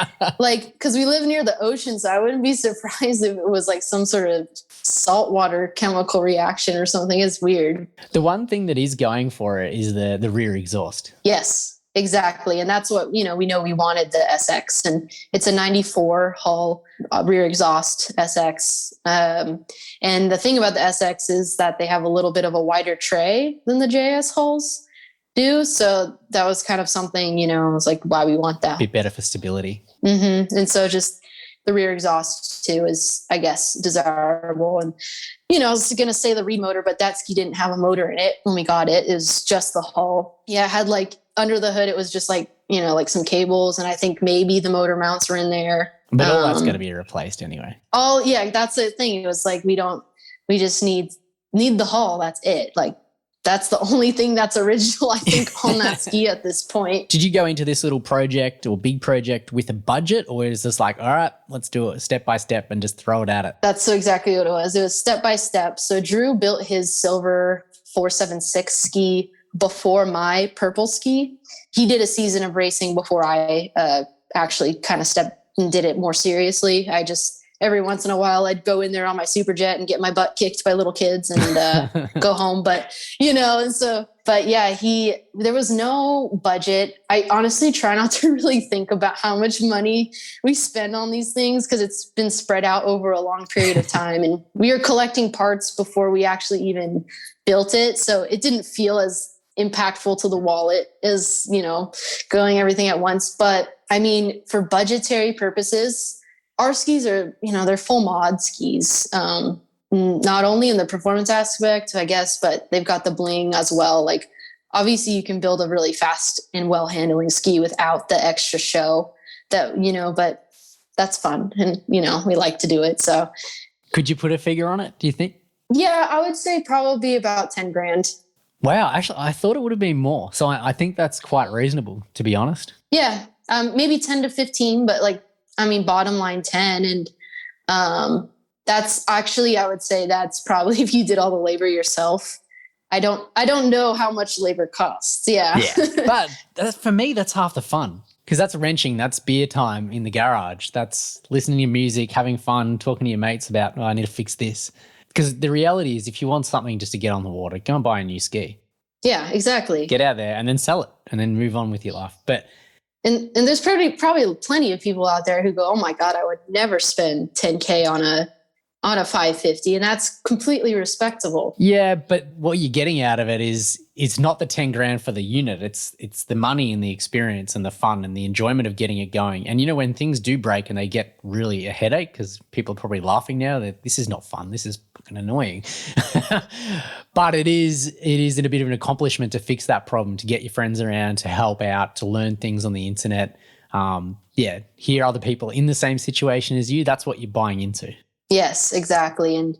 because we live near the ocean, so I wouldn't be surprised if it was like some sort of saltwater chemical reaction or something. It's weird. The one thing that is going for it is the rear exhaust. Yes. Exactly. And that's what, we know we wanted the SX, and it's a 94 hull rear exhaust SX. And the thing about the SX is that they have a little bit of a wider tray than the JS hulls do. So that was kind of something, it was like why we want that. A bit better for stability. Mm-hmm. And so just the rear exhaust too is, I guess, desirable. And, I was going to say the Reed motor, but that ski didn't have a motor in it when we got it. It was just the hull. Yeah, it had like under the hood, it was just like, like some cables. And I think maybe the motor mounts were in there. But all that's going to be replaced anyway. Oh yeah, that's the thing. It was like, we just need the hull. That's it. Like, that's the only thing that's original, I think, on that ski at this point. Did you go into this little project or big project with a budget, or is this like, all right, let's do it step by step and just throw it at it? That's exactly what it was. It was step by step. So Drew built his silver 476 ski before my purple ski. He did a season of racing before I actually kind of stepped and did it more seriously. I just, every once in a while, I'd go in there on my SuperJet and get my butt kicked by little kids and go home. But, and so, but yeah, there was no budget. I honestly try not to really think about how much money we spend on these things because it's been spread out over a long period of time. And we were collecting parts before we actually even built it. So it didn't feel as impactful to the wallet as, going everything at once. But I mean, for budgetary purposes, our skis are, they're full mod skis, not only in the performance aspect, I guess, but they've got the bling as well. Like, obviously you can build a really fast and well handling ski without the extra show that, but that's fun. And, we like to do it. So could you put a figure on it, do you think? Yeah, I would say probably about 10 grand. Wow. Actually, I thought it would have been more. So I think that's quite reasonable, to be honest. Yeah. Maybe 10 to 15, but bottom line 10. And that's actually, I would say that's probably if you did all the labor yourself. I don't know how much labor costs. Yeah. Yeah. But for me, that's half the fun because that's wrenching. That's beer time in the garage. That's listening to music, having fun, talking to your mates about, I need to fix this. Because the reality is if you want something just to get on the water, go and buy a new ski. Yeah, exactly. Get out there and then sell it and then move on with your life. But And there's probably plenty of people out there who go, oh my God, I would never spend 10K on a 550. And that's completely respectable. Yeah. But what you're getting out of it is it's not the 10 grand for the unit. It's the money and the experience and the fun and the enjoyment of getting it going. And when things do break and they get really a headache, because people are probably laughing now that this is not fun. This is fucking annoying. But it is a bit of an accomplishment to fix that problem, to get your friends around, to help out, to learn things on the internet. Hear other people in the same situation as you. That's what you're buying into. Yes, exactly. And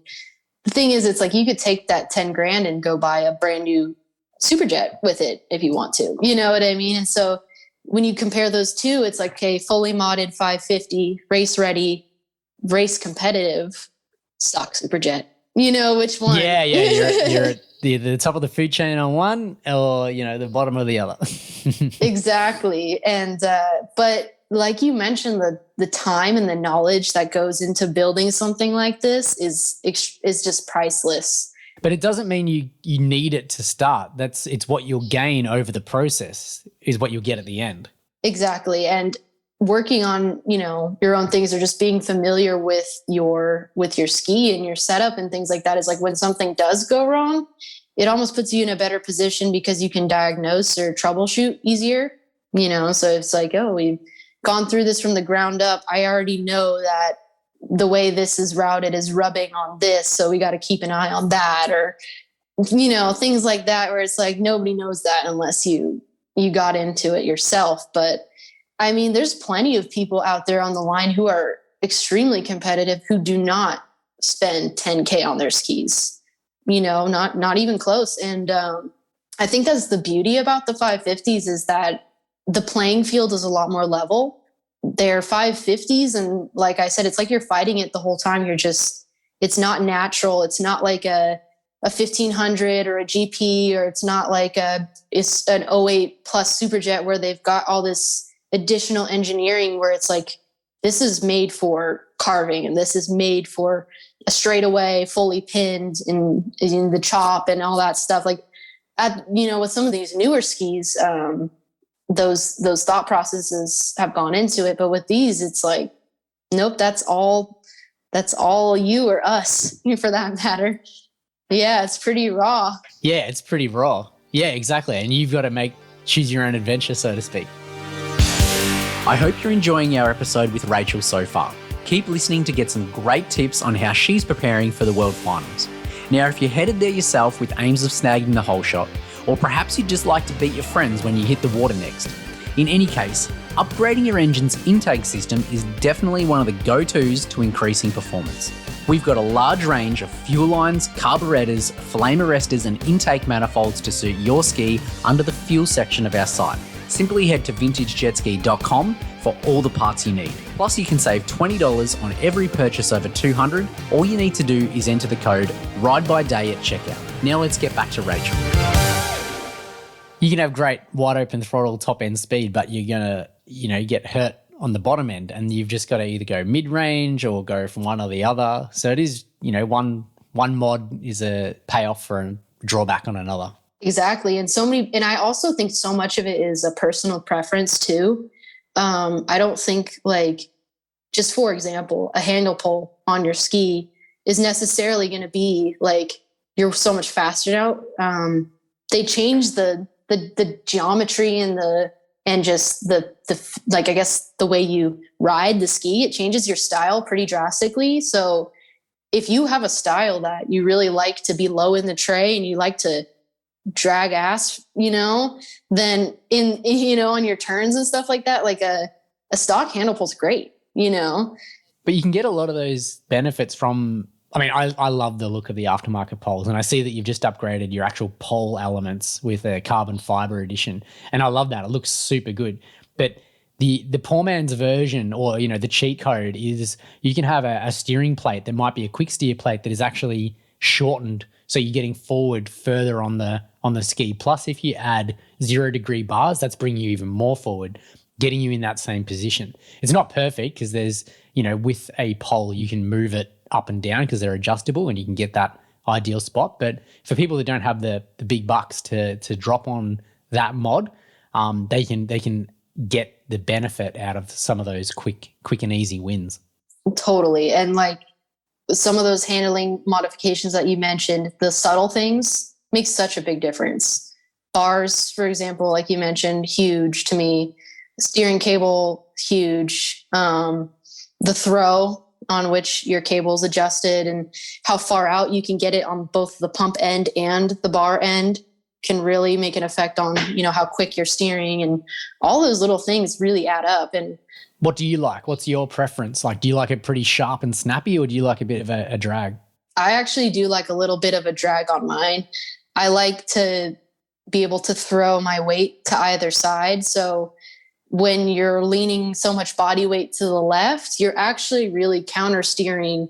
the thing is, it's like you could take that 10 grand and go buy a brand new SuperJet with it if you want to. You know what I mean? And so when you compare those two, it's like, okay, fully modded 550, race ready, race competitive, stock SuperJet. Which one? Yeah. You're at the top of the food chain on one or, the bottom of the other. Exactly. And, but like you mentioned, the time and the knowledge that goes into building something like this is just priceless. But it doesn't mean you need it to start. It's what you'll gain over the process is what you'll get at the end. Exactly. And working on, your own things, or just being familiar with your ski and your setup and things like that is like when something does go wrong, it almost puts you in a better position because you can diagnose or troubleshoot easier, so it's like, oh, we've gone through this from the ground up. I already know that the way this is routed is rubbing on this, so we got to keep an eye on that, or things like that, where it's like nobody knows that unless you got into it yourself. But I mean, there's plenty of people out there on the line who are extremely competitive who do not spend 10K on their skis, not even close. And I think that's the beauty about the 550s, is that the playing field is a lot more level. They're 550s. And like I said, it's like you're fighting it the whole time. It's not natural. It's not like a 1500 or a GP, or it's not like it's an 08 plus SuperJet where they've got all this additional engineering where it's like, this is made for carving and this is made for a straightaway, fully pinned in the chop and all that stuff. Like, with some of these newer skis, those thought processes have gone into it. But with these, it's like, nope, that's all you or us, for that matter. Yeah, it's pretty raw. Yeah, it's pretty raw. Yeah, exactly. And you've got to choose your own adventure, so to speak. I hope you're enjoying our episode with Rachel so far. Keep listening to get some great tips on how she's preparing for the World Finals. Now, if you're headed there yourself with aims of snagging the whole shot, or perhaps you'd just like to beat your friends when you hit the water next. In any case, upgrading your engine's intake system is definitely one of the go-tos to increasing performance. We've got a large range of fuel lines, carburettors, flame arresters and intake manifolds to suit your ski under the fuel section of our site. Simply head to vintagejetski.com for all the parts you need. Plus, you can save $20 on every purchase over $200. All you need to do is enter the code RIDEBYDAY at checkout. Now let's get back to Rachel. You can have great wide open throttle top end speed, but you're going to, get hurt on the bottom end, and you've just got to either go mid-range or go from one or the other. So it is, one mod is a payoff for a drawback on another. Exactly. And I also think so much of it is a personal preference too. I don't think, like, just for example, a handle pull on your ski is necessarily going to be like, you're so much faster now. They changed the geometry and just the I guess the way you ride the ski, it changes your style pretty drastically. So if you have a style that you really like to be low in the tray and you like to drag ass, then on your turns and stuff like that, like a stock handle pull's great, But you can get a lot of those benefits from, I love the look of the aftermarket poles, and I see that you've just upgraded your actual pole elements with a carbon fiber edition. And I love that. It looks super good. But the poor man's version, or, the cheat code is you can have a steering plate that might be a quick steer plate that is actually shortened. So you're getting forward further on the ski. Plus, if you add 0 degree bars, that's bringing you even more forward, getting you in that same position. It's not perfect because there's, with a pole, you can move it up and down because they're adjustable and you can get that ideal spot. But for people that don't have the big bucks to drop on that mod, they can get the benefit out of some of those quick and easy wins. Totally. And like some of those handling modifications that you mentioned, the subtle things make such a big difference. Bars, for example, like you mentioned, huge to me. Steering cable, huge. The throw on which your cable is adjusted and how far out you can get it on both the pump end and the bar end can really make an effect on, how quick you're steering, and all those little things really add up. And what do you like? What's your preference? Like, do you like it pretty sharp and snappy, or do you like a bit of a drag? I actually do like a little bit of a drag on mine. I like to be able to throw my weight to either side. So when you're leaning so much body weight to the left, you're actually really counter steering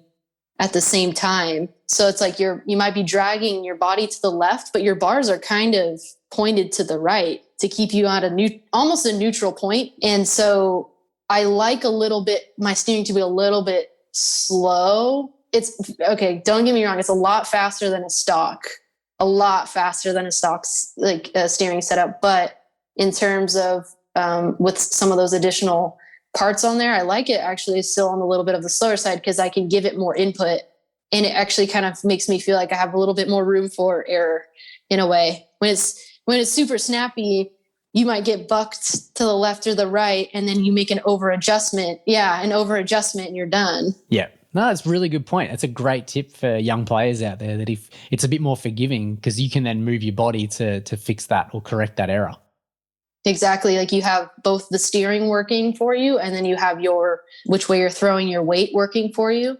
at the same time. So it's like you might be dragging your body to the left, but your bars are kind of pointed to the right to keep you at almost a neutral point. And so I like my steering to be a little bit slow it's okay. Don't get me wrong. It's a lot faster than a stock like steering setup. But in terms of with some of those additional parts on there, I like it actually still on a little bit of the slower side because I can give it more input, and it actually kind of makes me feel like I have a little bit more room for error in a way. When it's super snappy, you might get bucked to the left or the right, and then you make an over adjustment. Yeah, an over adjustment, and you're done. Yeah. No, that's a really good point. That's a great tip for young players out there, that if it's a bit more forgiving, because you can then move your body to fix that or correct that error. Exactly. Like you have both the steering working for you, and then you have which way you're throwing your weight working for you.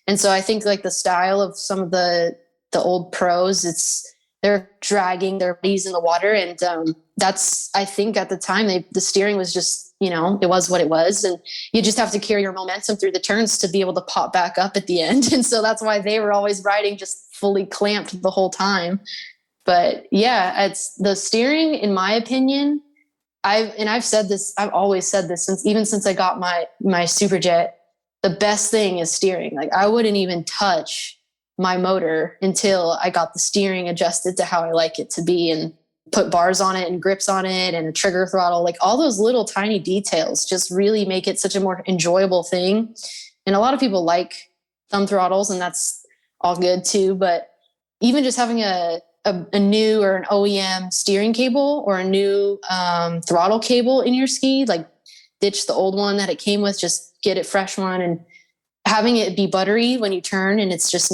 And so I think like the style of some of the old pros, they're dragging their bodies in the water. And that's, I think at the time the steering was just, it was what it was. And you just have to carry your momentum through the turns to be able to pop back up at the end. And so that's why they were always riding just fully clamped the whole time. But yeah, it's the steering, in my opinion, I've said this, I've always said this since I got my SuperJet, the best thing is steering. Like I wouldn't even touch my motor until I got the steering adjusted to how I like it to be, and put bars on it and grips on it and a trigger throttle. Like all those little tiny details just really make it such a more enjoyable thing. And a lot of people like thumb throttles, and that's all good too. But even just having a new or an OEM steering cable or a new throttle cable in your ski, like ditch the old one that it came with, just get a fresh one, and having it be buttery when you turn, and it's just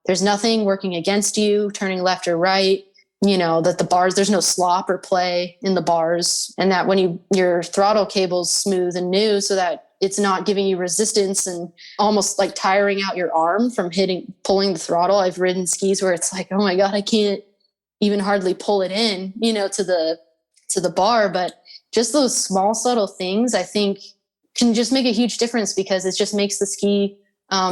there's nothing working against you turning left or right, that the bars, there's no slop or play in the bars, and that when your throttle cable's smooth and new, so that it's not giving you resistance and almost like tiring out your arm from pulling the throttle. I've ridden skis where it's like, oh my God, I can't even hardly pull it in, to the bar. But just those small, subtle things, I think, can just make a huge difference, because it just makes the ski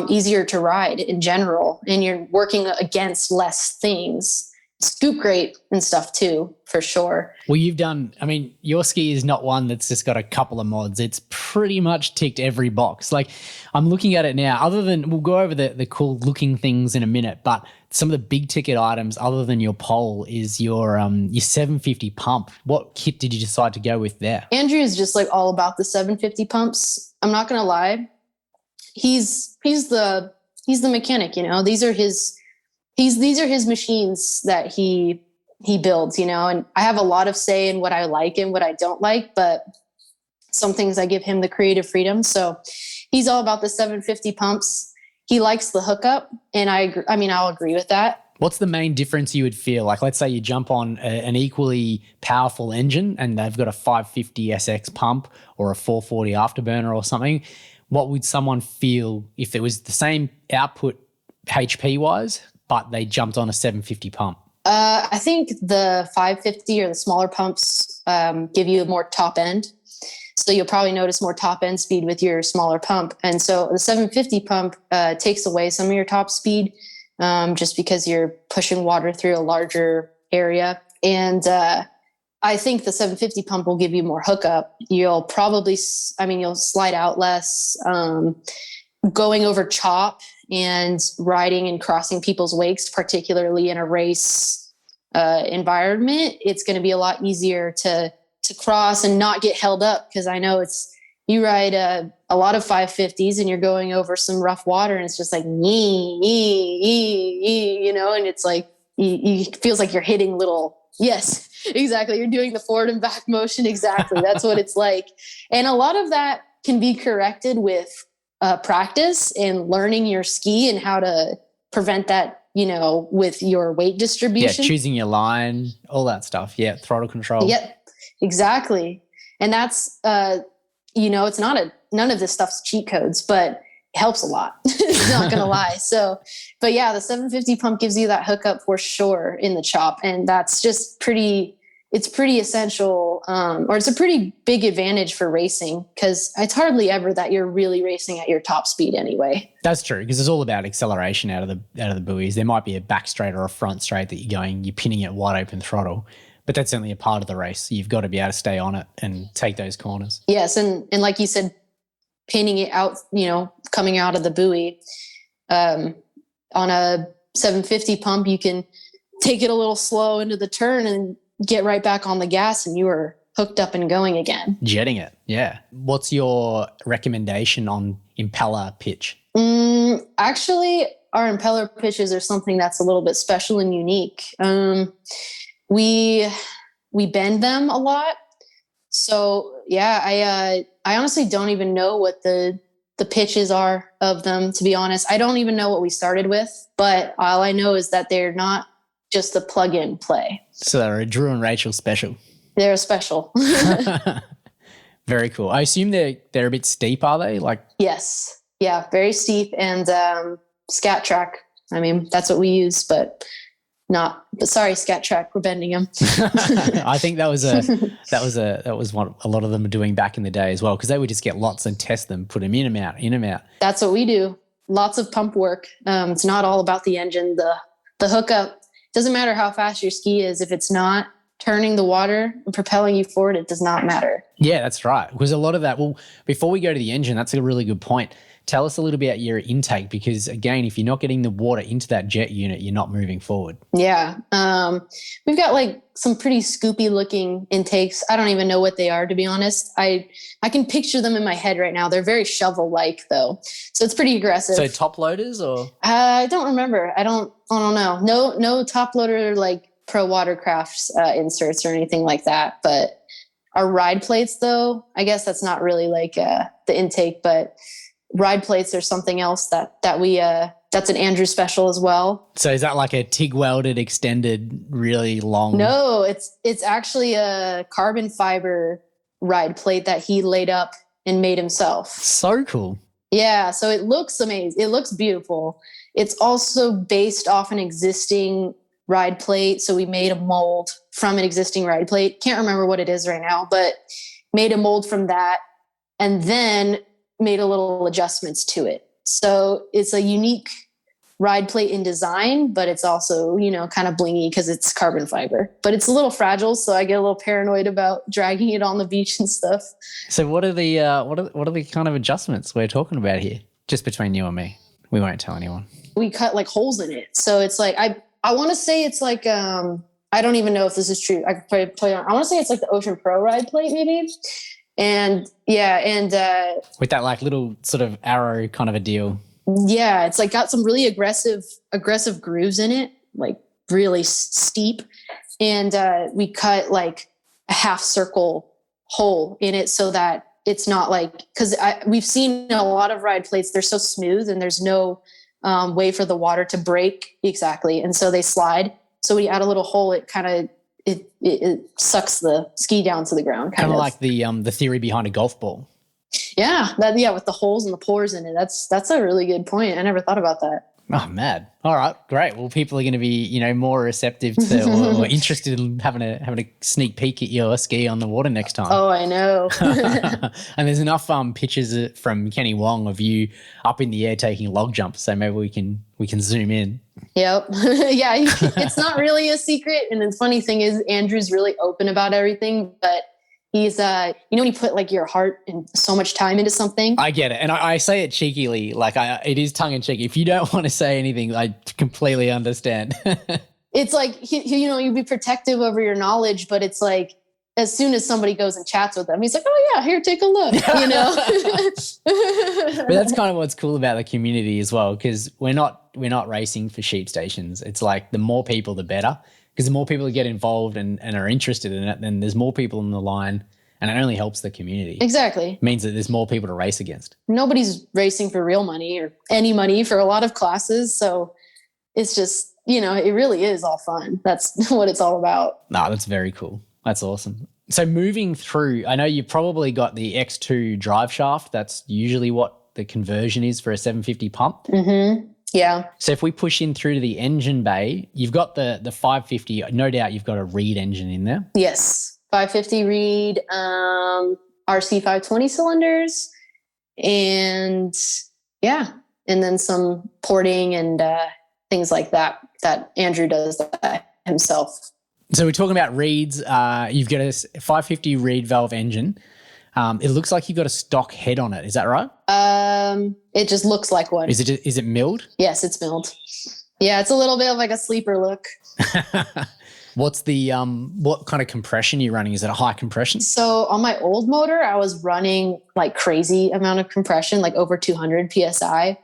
easier to ride in general. And you're working against less things. Scoop great and stuff too, for sure. Well, your ski is not one that's just got a couple of mods. It's pretty much ticked every box. Like I'm looking at it now, other than, we'll go over the cool looking things in a minute, but some of the big ticket items other than your pole is your 750 pump. What kit did you decide to go with there? Andrew is just like all about the 750 pumps. I'm not going to lie. He's the mechanic, these are his machines that he builds, and I have a lot of say in what I like and what I don't like, but some things I give him the creative freedom. So he's all about the 750 pumps. He likes the hookup, and I'll agree with that. What's the main difference you would feel? Like, let's say you jump on an equally powerful engine and they've got a 550 SX pump or a 440 afterburner or something. What would someone feel if it was the same output HP wise, but they jumped on a 750 pump? I think the 550 or the smaller pumps give you a more top end. So you'll probably notice more top end speed with your smaller pump. And so the 750 pump takes away some of your top speed just because you're pushing water through a larger area. And I think the 750 pump will give you more hookup. You'll probably, you'll slide out less, going over chop and riding and crossing people's wakes, particularly in a race environment. It's going to be a lot easier to cross and not get held up, because I know you ride a lot of 550s and you're going over some rough water, and it's just like and it's like you feels like you're hitting little. Yes, exactly. You're doing the forward and back motion. Exactly. That's what it's like. And a lot of that can be corrected with practice and learning your ski and how to prevent that, with your weight distribution. Yeah, choosing your line, all that stuff. Yeah, throttle control. Yep, exactly. And that's, it's none of this stuff's cheat codes, but it helps a lot. Not going to lie. So, but yeah, the 750 pump gives you that hookup for sure in the chop. And that's just it's pretty essential, or it's a pretty big advantage for racing, because it's hardly ever that you're really racing at your top speed anyway. That's true, because it's all about acceleration out of the buoys. There might be a back straight or a front straight that you're pinning at wide open throttle, but that's only a part of the race. You've got to be able to stay on it and take those corners. Yes, and like you said, pinning it out, coming out of the buoy. On a 750 pump, you can take it a little slow into the turn and get right back on the gas, and you are hooked up and going again. Jetting it, yeah. What's your recommendation on impeller pitch? Actually, our impeller pitches are something that's a little bit special and unique. We bend them a lot. So yeah, I honestly don't even know what the pitches are of them, to be honest. I don't even know what we started with, but all I know is that they're not just a plug-in play. So they're a Drew and Rachel special. They're special. Very cool. I assume they're a bit steep, are they? Like, yes. Yeah, very steep, and scat track. I mean, that's what we use, but sorry, scat track, we're bending them. I think that was what a lot of them were doing back in the day as well, because they would just get lots and test them, put them in them out. That's what we do. Lots of pump work. It's not all about the engine. The hookup, doesn't matter how fast your ski is. If it's not turning the water and propelling you forward, it does not matter. Yeah, that's right. Because a lot of that, well, before we go to the engine, that's a really good point. Tell us a little bit about your intake, because again, if you're not getting the water into that jet unit, you're not moving forward. Yeah. We've got like some pretty scoopy looking intakes. I don't even know what they are, to be honest. I can picture them in my head right now. They're very shovel-like though. So it's pretty aggressive. So top loaders or? I don't remember. I don't know. No top loader like Pro Watercraft's inserts or anything like that. But our ride plates though, I guess that's not really like the intake, but ride plates are something else that we that's an Andrew special as well. So is that like a TIG welded, extended, really long? No, it's actually a carbon fiber ride plate that he laid up and made himself. So cool. Yeah, so it looks amazing. It looks beautiful. It's also based off an existing ride plate. So we made a mold from an existing ride plate. Can't remember what it is right now, but made a mold from that and then made a little adjustments to it. So it's a unique ride plate in design, but it's also, kind of blingy because it's carbon fiber, but it's a little fragile. So I get a little paranoid about dragging it on the beach and stuff. So what are the what are the kind of adjustments we're talking about here? Just between you and me. We won't tell anyone. We cut like holes in it. So it's like, I want to say it's like, I don't even know if this is true. I could probably tell you. I want to say it's like the Ocean Pro ride plate maybe. And with that like little sort of arrow kind of a deal. Yeah, it's like got some really aggressive grooves in it, like really steep. And we cut like a half circle hole in it so that it's not like, because we've seen a lot of ride plates, they're so smooth and there's no way for the water to break exactly. And so they slide. So when you add a little hole, it kind of, it sucks the ski down to the ground. Kind of like the theory behind a golf ball. Yeah, with the holes and the pores in it. That's a really good point. I never thought about that. Oh, mad. All right, great. Well, people are going to be, more receptive to or interested in having a sneak peek at your ski on the water next time. Oh, I know. And there's enough pictures from Kenny Wong of you up in the air taking log jumps, so maybe we can zoom in. Yep. Yeah, it's not really a secret. And the funny thing is Andrew's really open about everything, but he's, when you put like your heart and so much time into something. I get it. And I say it cheekily, like it is tongue in cheek. If you don't want to say anything, I completely understand. It's like, you'd be protective over your knowledge, but it's like, as soon as somebody goes and chats with them, he's like, oh yeah, here, take a look, But that's kind of what's cool about the community as well, because we're not racing for sheep stations. It's like the more people, the better. Because the more people that get involved and are interested in it, then there's more people on the line, and it only helps the community. Exactly. It means that there's more people to race against. Nobody's racing for real money or any money for a lot of classes. So it's just, it really is all fun. That's what it's all about. No, that's very cool. That's awesome. So moving through, I know you've probably got the X2 drive shaft. That's usually what the conversion is for a 750 pump. Mm-hmm. Yeah. So if we push in through to the engine bay, you've got the 550. No doubt you've got a Reed engine in there. Yes. 550 Reed, RC520 cylinders, and then some porting and things like that Andrew does that himself. So we're talking about Reeds. You've got a 550 Reed valve engine. It looks like you've got a stock head on it. Is that right? It just looks like one. Is it milled? Yes, it's milled. Yeah, it's a little bit of like a sleeper look. What's the what kind of compression are you running? Is it a high compression? So on my old motor, I was running like crazy amount of compression, like over 200 PSI.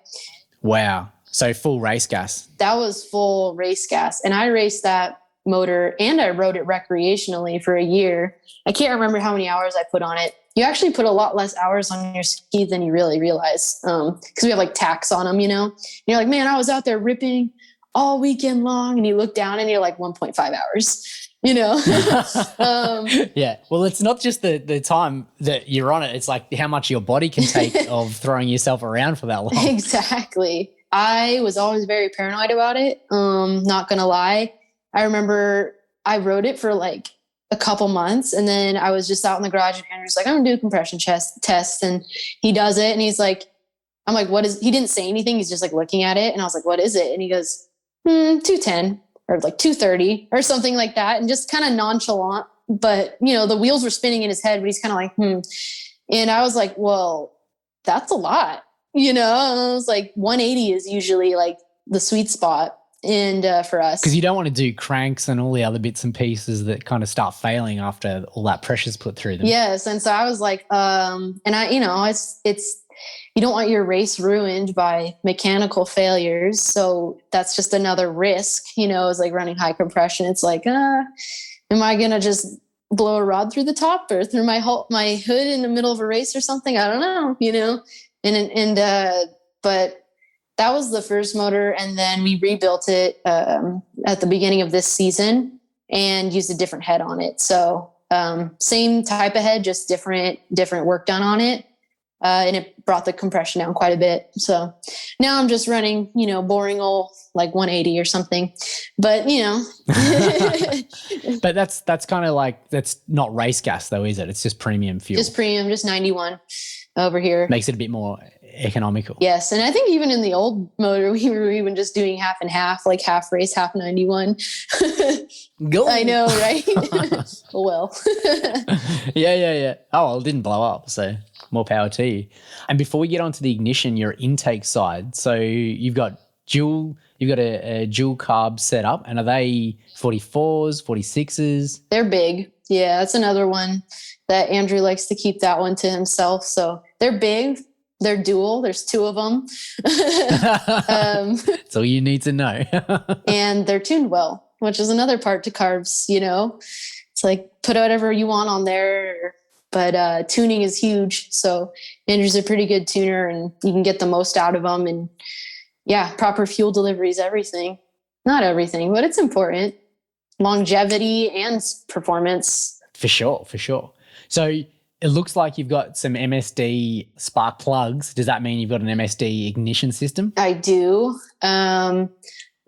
Wow. So full race gas. That was full race gas. And I raced that motor and I rode it recreationally for a year. I can't remember how many hours I put on it. You actually put a lot less hours on your ski than you really realize. Cause we have like tacks on them, you know, and you're like, man, I was out there ripping all weekend long. And you look down and you're like 1.5 hours, you know? Yeah. Well, it's not just the time that you're on it. It's like how much your body can take of throwing yourself around for that long. Exactly. I was always very paranoid about it. Not going to lie. I remember I rode it for like a couple months and then I was just out in the garage and Andrew's like, I'm gonna do a compression test. And he does it. And he's like, I'm like, what is, he didn't say anything. He's just like looking at it. And I was like, what is it? And he goes, 210 or like 230 or something like that. And just kind of nonchalant, but you know, the wheels were spinning in his head, but he's kind of like, And I was like, well, that's a lot, you know? And I was like, 180 is usually like the sweet spot. And for us, because you don't want to do cranks and all the other bits and pieces that kind of start failing after all that pressure's put through them. Yes. And so I was like, and I, you know, it's, you don't want your race ruined by mechanical failures. So that's just another risk, you know, is like running high compression. It's like, am I going to just blow a rod through the top or through my hood in the middle of a race or something? I don't know, you know? But that was the first motor. And then we rebuilt it at the beginning of this season and used a different head on it. So same type of head, just different work done on it. And it brought the compression down quite a bit. So now I'm just running, you know, boring old like 180 or something, but you know. But that's kind of like, that's not race gas though, is it? It's just premium fuel. Just premium, just 91 over here. Makes it a bit more economical. Yes. And I think even in the old motor, we were even just doing half and half, like half race, half 91. Go. I know, right? Well. Yeah. Oh, well, it didn't blow up. So more power to you. And before we get onto the ignition, your intake side. So you've got a dual carb setup. And are they 44s, 46s? They're big. Yeah. That's another one that Andrew likes to keep that one to himself. So they're big. They're dual. There's two of them. That's all you need to know. And they're tuned well, which is another part to carbs, you know. It's like put whatever you want on there, but tuning is huge. So Andrew's a pretty good tuner and you can get the most out of them. And yeah, proper fuel delivery is everything. Not everything, but it's important. Longevity and performance. For sure. So it looks like you've got some MSD spark plugs. Does that mean you've got an MSD ignition system? I do. I've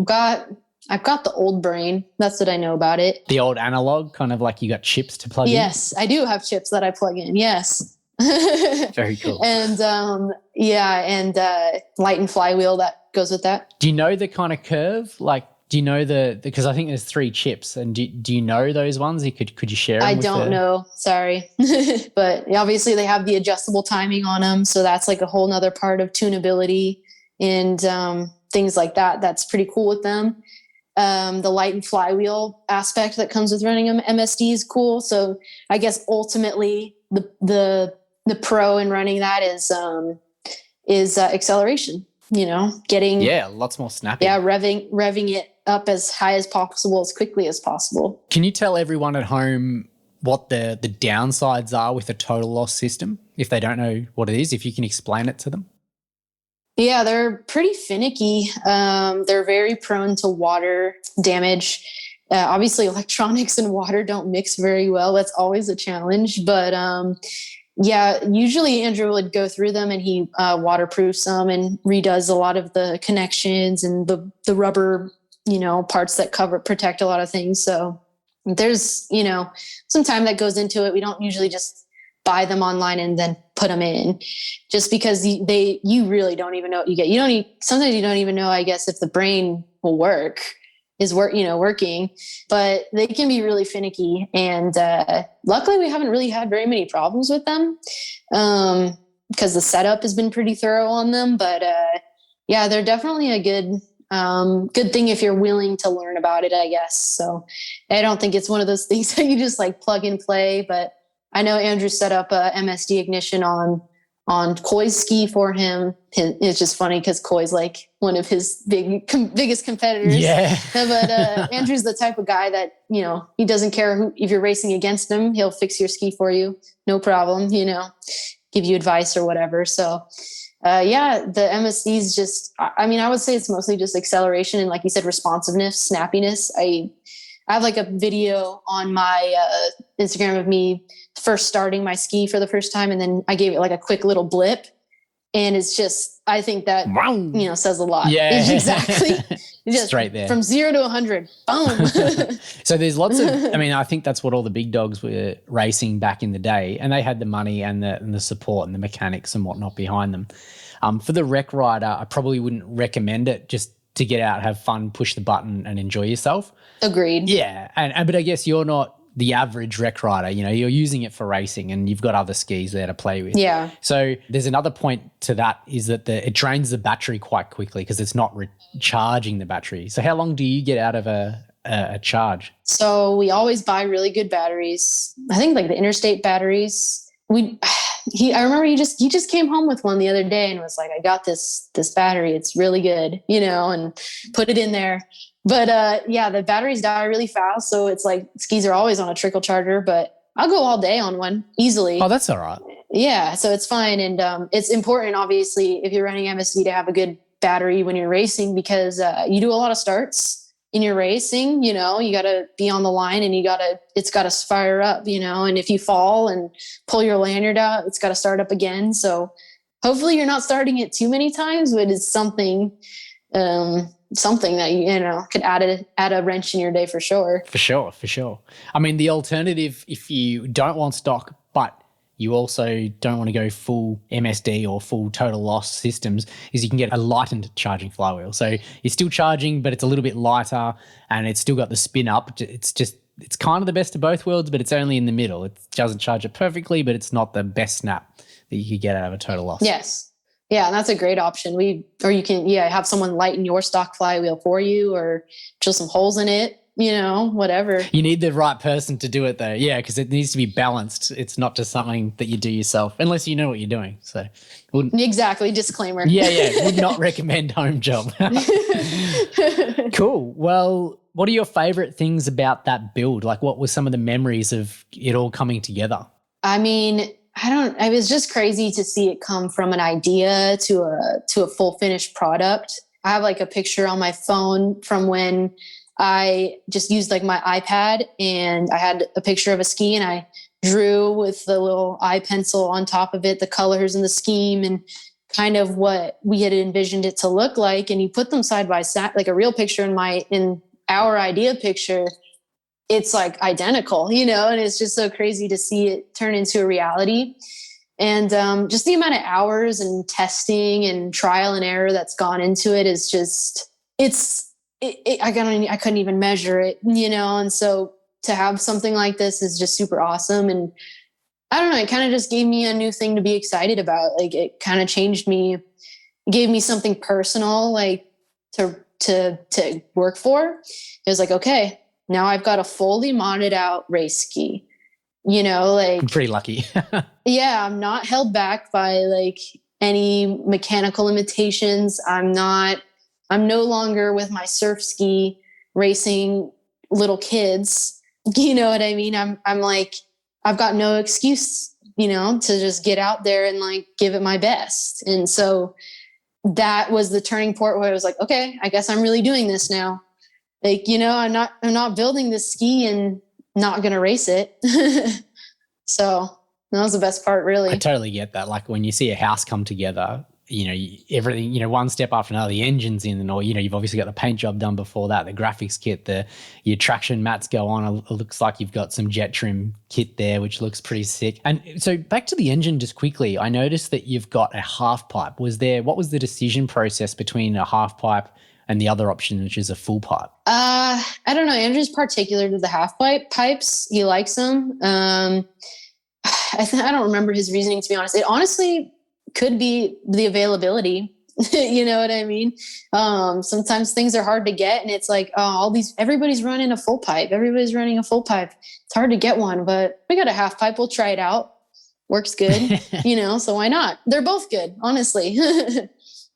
got the old brain. That's what I know about it. The old analog, kind of like you got chips to plug in? Yes, I do have chips that I plug in. Yes. Very cool. And Lightened flywheel that goes with that. Do you know the kind of curve? Like, do you know because I think there's 3 chips, and do you know those ones? Could you share them? I don't know. Sorry. But obviously they have the adjustable timing on them. So that's like a whole nother part of tunability and things like that. That's pretty cool with them. The Lightened flywheel aspect that comes with running them MSD is cool. So I guess ultimately the pro in running that is acceleration, you know, getting lots more snappy. Yeah, revving it up as high as possible, as quickly as possible. Can you tell everyone at home what the downsides are with a total loss system if they don't know what it is, if you can explain it to them? Yeah, they're pretty finicky. They're very prone to water damage. Obviously, electronics and water don't mix very well. That's always a challenge. But usually Andrew would go through them and he waterproofs them and redoes a lot of the connections and the rubber, you know, parts that protect a lot of things. So there's, you know, some time that goes into it. We don't usually just buy them online and then put them in, just because you really don't even know what you get. Sometimes you don't even know, I guess, if the brain will work. working, but they can be really finicky. And luckily we haven't really had very many problems with them because the setup has been pretty thorough on them. But yeah, they're definitely a good thing if you're willing to learn about it, I guess. So I don't think it's one of those things that you just like plug and play. But I know Andrew set up a MSD Ignition on Koi's ski for him. It's just funny because Koi's like one of his biggest competitors. Yeah. But Andrew's the type of guy that, he doesn't care if you're racing against him, he'll fix your ski for you. No problem, give you advice or whatever. So yeah, the MSD's just, I would say it's mostly just acceleration and, like you said, responsiveness, snappiness. I have like a video on my Instagram of me first starting my ski for the first time. And then I gave it like a quick little blip. And it's just, I think that, says a lot. Yeah, exactly. Just straight there. From 0 to 100, boom. So there's lots of, I think that's what all the big dogs were racing back in the day. And they had the money and the support and the mechanics and whatnot behind them. For the rec rider, I probably wouldn't recommend it just to get out, have fun, push the button and enjoy yourself. Agreed. Yeah. But I guess you're not the average rec rider, you're using it for racing and you've got other skis there to play with. Yeah. So there's another point to that is that it drains the battery quite quickly because it's not recharging the battery. So how long do you get out of a charge? So we always buy really good batteries. I think like the interstate batteries. I remember he just came home with one the other day and was like, I got this battery. It's really good, and put it in there. But yeah, the batteries die really fast. So it's like skis are always on a trickle charger, but I'll go all day on one easily. Oh, that's all right. Yeah. So it's fine. And it's important, obviously, if you're running MSD to have a good battery when you're racing because you do a lot of starts in your racing, you got to be on the line and it's got to fire up, and if you fall and pull your lanyard out, it's got to start up again. So hopefully you're not starting it too many times, but it's something that, could add a wrench in your day for sure. For sure. The alternative, if you don't want stock, but you also don't want to go full MSD or full total loss systems, is you can get a lightened charging flywheel. So you're still charging, but it's a little bit lighter and it's still got the spin up. It's kind of the best of both worlds, but it's only in the middle. It doesn't charge it perfectly, but it's not the best snap that you could get out of a total loss. Yes. Yeah, and that's a great option. Or you can, have someone lighten your stock flywheel for you or drill some holes in it, whatever. You need the right person to do it though. Yeah, because it needs to be balanced. It's not just something that you do yourself, unless you know what you're doing. So exactly. Disclaimer. Yeah. Would not recommend home job. Cool. Well, what are your favorite things about that build? Like what were some of the memories of it all coming together? It was just crazy to see it come from an idea to a full finished product. I have like a picture on my phone from when I just used like my iPad and I had a picture of a ski and I drew with the little eye pencil on top of it, the colors and the scheme and kind of what we had envisioned it to look like. And you put them side by side, like a real picture in our idea picture. It's like identical, and it's just so crazy to see it turn into a reality. And just the amount of hours and testing and trial and error that's gone into it is just, I couldn't even measure it, and so to have something like this is just super awesome. And I don't know, it kind of just gave me a new thing to be excited about. Like it kind of changed me, gave me something personal, like to work for. It was like, okay, now I've got a fully modded out race ski, like I'm pretty lucky. Yeah. I'm not held back by like any mechanical limitations. I'm no longer with my surf ski racing little kids. You know what I mean? I'm like, I've got no excuse, to just get out there and like give it my best. And so that was the turning point where I was like, okay, I guess I'm really doing this now. Like, I'm not building this ski and not going to race it. So that was the best part, really. I totally get that. Like when you see a house come together, everything, one step after another, the engine's in and all, you've obviously got the paint job done before that, the graphics kit, your traction mats go on. It looks like you've got some jet trim kit there, which looks pretty sick. And so back to the engine just quickly, I noticed that you've got a half pipe. What was the decision process between a half pipe, and the other option, which is a full pipe? I don't know. Andrew's particular to the half pipes. He likes them. I don't remember his reasoning, to be honest. It honestly could be the availability. You know what I mean? Sometimes things are hard to get, and it's like, everybody's running a full pipe. Everybody's running a full pipe. It's hard to get one, but we got a half pipe. We'll try it out. Works good, so why not? They're both good, honestly.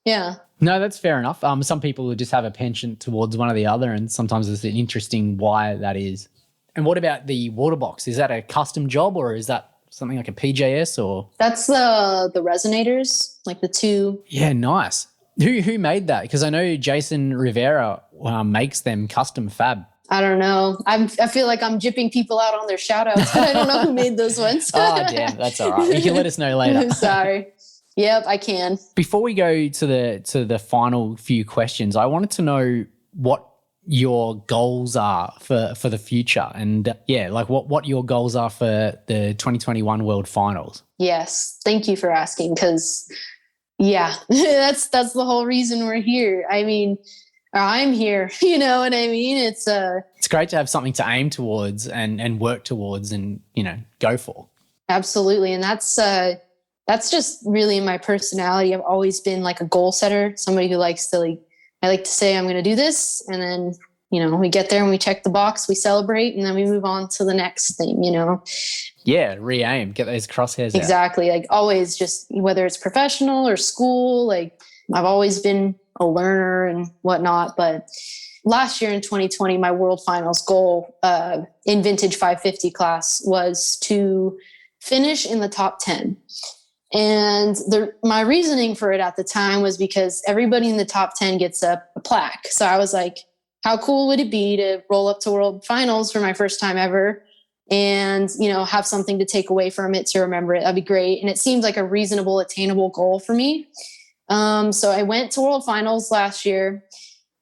Yeah. No, that's fair enough. Some people will just have a penchant towards one or the other, and sometimes it's interesting why that is. And what about the waterbox? Is that a custom job, or is that something like a PJS or? That's the resonators, like the two. Yeah, nice. Who made that? Because I know Jason Rivera makes them custom fab. I don't know. I feel like I'm jipping people out on their shout outs, but I don't know who made those ones. Oh, damn. That's all right. You can let us know later. Sorry. Yep, I can. Before we go to the final few questions, I wanted to know what your goals are for the future, and what your goals are for the 2021 World Finals. Yes, thank you for asking, because that's the whole reason we're here. I mean, I'm here, you know what I mean? It's great to have something to aim towards and work towards and go for. Absolutely, and that's just really my personality. I've always been like a goal setter, somebody who likes to I like to say I'm going to do this, and then, we get there and we check the box, we celebrate, and then we move on to the next thing, Yeah, re-aim, get those crosshairs Exactly. out. Like always, just whether it's professional or school, like I've always been a learner and whatnot. But last year in 2020, my World Finals goal in Vintage 550 class was to finish in the top 10. And my reasoning for it at the time was because everybody in the top 10 gets a plaque. So I was like, how cool would it be to roll up to World Finals for my first time ever and, have something to take away from it to remember it? That'd be great. And it seemed like a reasonable, attainable goal for me. So I went to World Finals last year.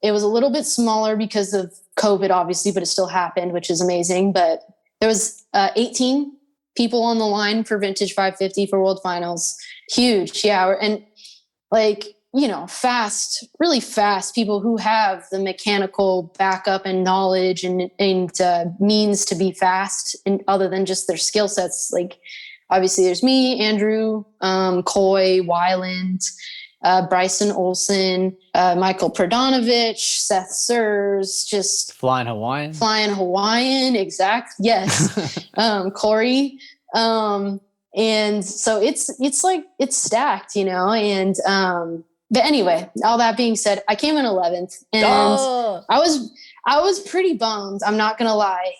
It was a little bit smaller because of COVID, obviously, but it still happened, which is amazing. But there was 18 people on the line for Vintage 550 for World Finals. Huge. Yeah. And fast, really fast people who have the mechanical backup and knowledge and means to be fast, and other than just their skill sets. Like obviously there's me, Andrew, Coy, Weiland, Bryson Olson, Michael Prodanovich, Seth Surs, just Flying Hawaiian. Exact. Yes. Corey. And so it's stacked, and, but anyway, all that being said, I came in 11th, and I was pretty bummed. I'm not going to lie.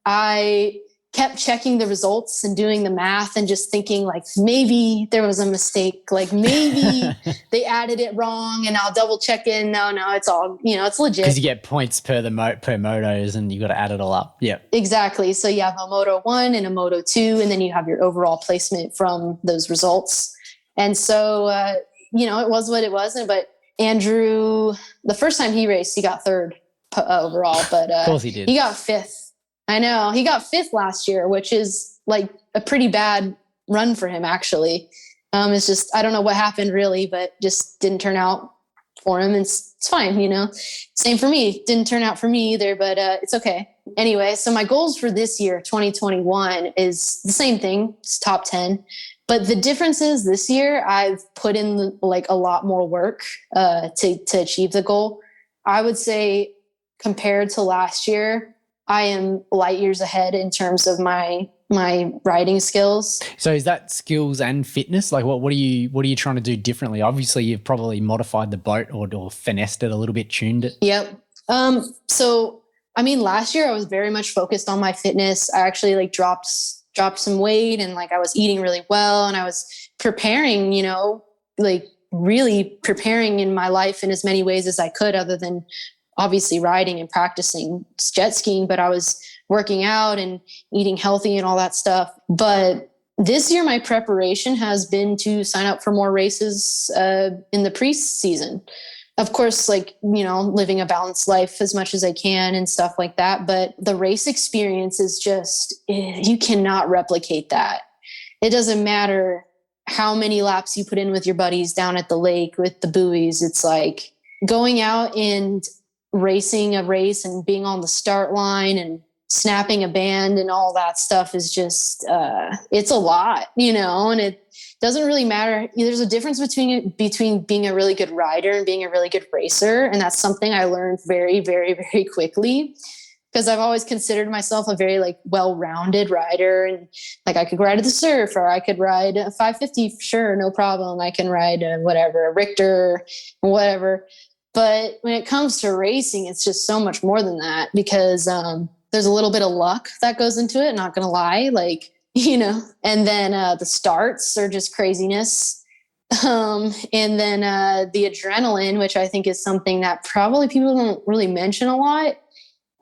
I kept checking the results and doing the math and just thinking like, maybe there was a mistake. Like maybe they added it wrong, and I'll double check it. No, it's all, it's legit. Because you get points per motos and you got to add it all up. Yeah, exactly. So you have a Moto 1 and a Moto 2, and then you have your overall placement from those results. And so, it was what it was. But Andrew, the first time he raced, he got third overall, but of course he did. He got fifth. I know, he got fifth last year, which is like a pretty bad run for him, actually. It's just, I don't know what happened really, but just didn't turn out for him. And it's fine, Same for me. Didn't turn out for me either, but it's okay. Anyway, so my goals for this year, 2021, is the same thing. It's top 10. But the difference is this year I've put in like a lot more work to achieve the goal. I would say compared to last year, I am light years ahead in terms of my riding skills. So is that skills and fitness? Like what are you trying to do differently? Obviously you've probably modified the boat or finessed it a little bit, tuned it. Yep. So I mean, last year I was very much focused on my fitness. I actually dropped some weight, and I was eating really well, and I was preparing, really preparing in my life in as many ways as I could, other than obviously riding and practicing jet skiing, but I was working out and eating healthy and all that stuff. But this year, my preparation has been to sign up for more races in the pre-season. Of course, living a balanced life as much as I can and stuff like that. But the race experience is just, you cannot replicate that. It doesn't matter how many laps you put in with your buddies down at the lake with the buoys. It's like, going out and racing a race and being on the start line and snapping a band and all that stuff is just, it's a lot, and it doesn't really matter. There's a difference between being a really good rider and being a really good racer. And that's something I learned very, very, very quickly, because I've always considered myself a very like well-rounded rider, and like I could ride at the surf, or I could ride a 550, sure, no problem. I can ride a Richter, whatever. But when it comes to racing, it's just so much more than that, because there's a little bit of luck that goes into it, not going to lie, and then the starts are just craziness. And then the adrenaline, which I think is something that probably people don't really mention a lot.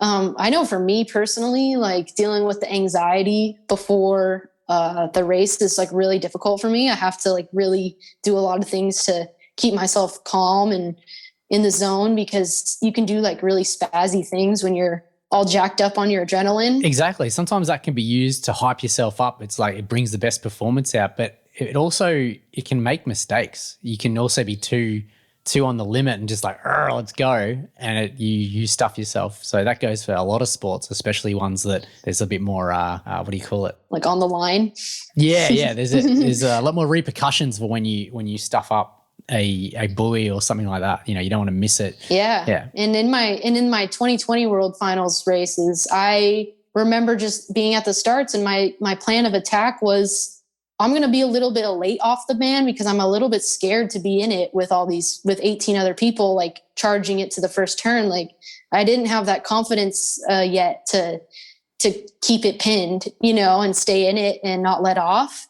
I know for me personally, like dealing with the anxiety before the race is like really difficult for me. I have to like really do a lot of things to keep myself calm and in the zone, because you can do like really spazzy things when you're all jacked up on your adrenaline. Exactly. Sometimes that can be used to hype yourself up. It's like it brings the best performance out, but it can make mistakes. You can also be too on the limit and just like, let's go, and you stuff yourself. So that goes for a lot of sports, especially ones that there's a bit more what do you call it? Like on the line. Yeah. There's a lot more repercussions for when you stuff up a buoy or something like that. You don't want to miss it. Yeah. And in my 2020 World Finals races, I remember just being at the starts, and my plan of attack was, I'm going to be a little bit late off the band because I'm a little bit scared to be in it with with 18 other people, like charging it to the first turn. Like I didn't have that confidence yet to keep it pinned, and stay in it and not let off.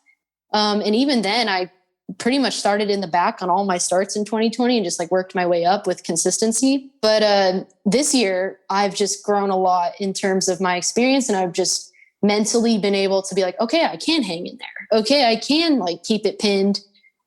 And even then I pretty much started in the back on all my starts in 2020 and just like worked my way up with consistency. But this year I've just grown a lot in terms of my experience, and I've just mentally been able to be like, okay, I can hang in there. Okay, I can like keep it pinned.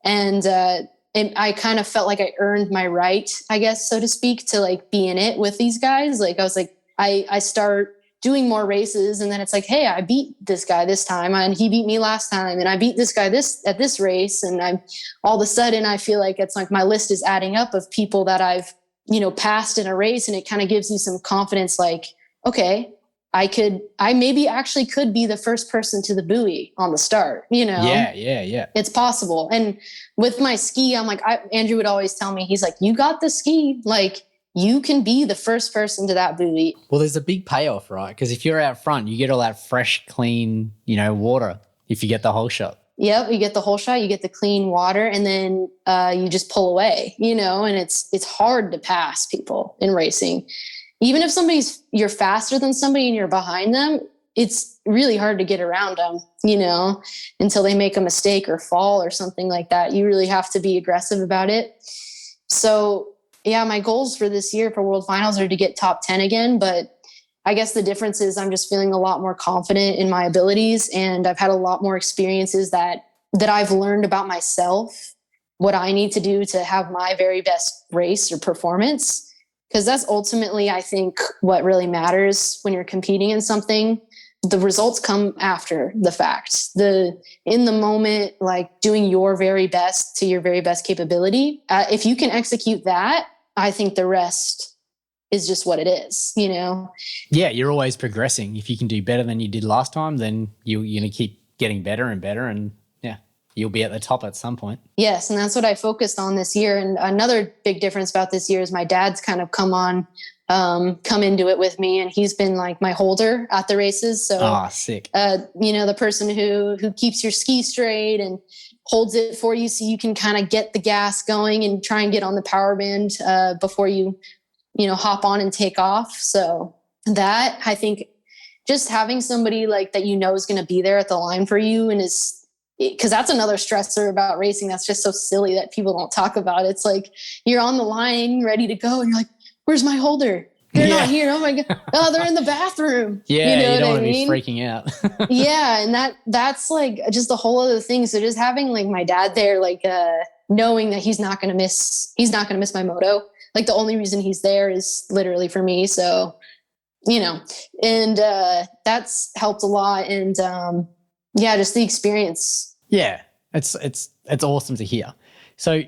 And I kind of felt like I earned my right, I guess, so to speak, to like be in it with these guys. Like I was like, I start doing more races, and then it's like, hey, I beat this guy this time, and he beat me last time, and I beat this guy at this race. And I'm all of a sudden I feel like it's like my list is adding up of people that I've, passed in a race. And it kind of gives you some confidence, like, okay, I maybe actually could be the first person to the buoy on the start, Yeah. It's possible. And with my ski, I'm like, Andrew would always tell me, he's like, you got the ski, like you can be the first person to that buoy. Well, there's a big payoff, right? Because if you're out front, you get all that fresh, clean, water if you get the whole shot. Yep, you get the whole shot, you get the clean water, and then you just pull away, and it's hard to pass people in racing. Even if you're faster than somebody and you're behind them, it's really hard to get around them, until they make a mistake or fall or something like that. You really have to be aggressive about it. So yeah, my goals for this year for World Finals are to get top 10 again. But I guess the difference is I'm just feeling a lot more confident in my abilities, and I've had a lot more experiences that I've learned about myself, what I need to do to have my very best race or performance. Because that's ultimately, I think, what really matters when you're competing in something. The results come after the fact. In the moment, like doing your very best to your very best capability. If you can execute that, I think the rest is just what it is, Yeah, you're always progressing. If you can do better than you did last time, then you're going to keep getting better and better, and yeah, you'll be at the top at some point. Yes, and that's what I focused on this year. And another big difference about this year is my dad's kind of come into it with me, and he's been like my holder at the races. So, sick. The person who keeps your ski straight and holds it for you, so you can kind of get the gas going and try and get on the power band before you hop on and take off. So that, I think, just having somebody like that is going to be there at the line for you, and because that's another stressor about racing that's just so silly that people don't talk about. It's like you're on the line ready to go, and you're like, where's my holder? They're not here. Oh my God. Oh, they're in the bathroom. Yeah, you don't want to be freaking out. Yeah. And that's like just a whole other thing. So just having like my dad there, like knowing that he's not going to miss my moto. Like the only reason he's there is literally for me. So, and that's helped a lot. And just the experience. Yeah, it's awesome to hear. So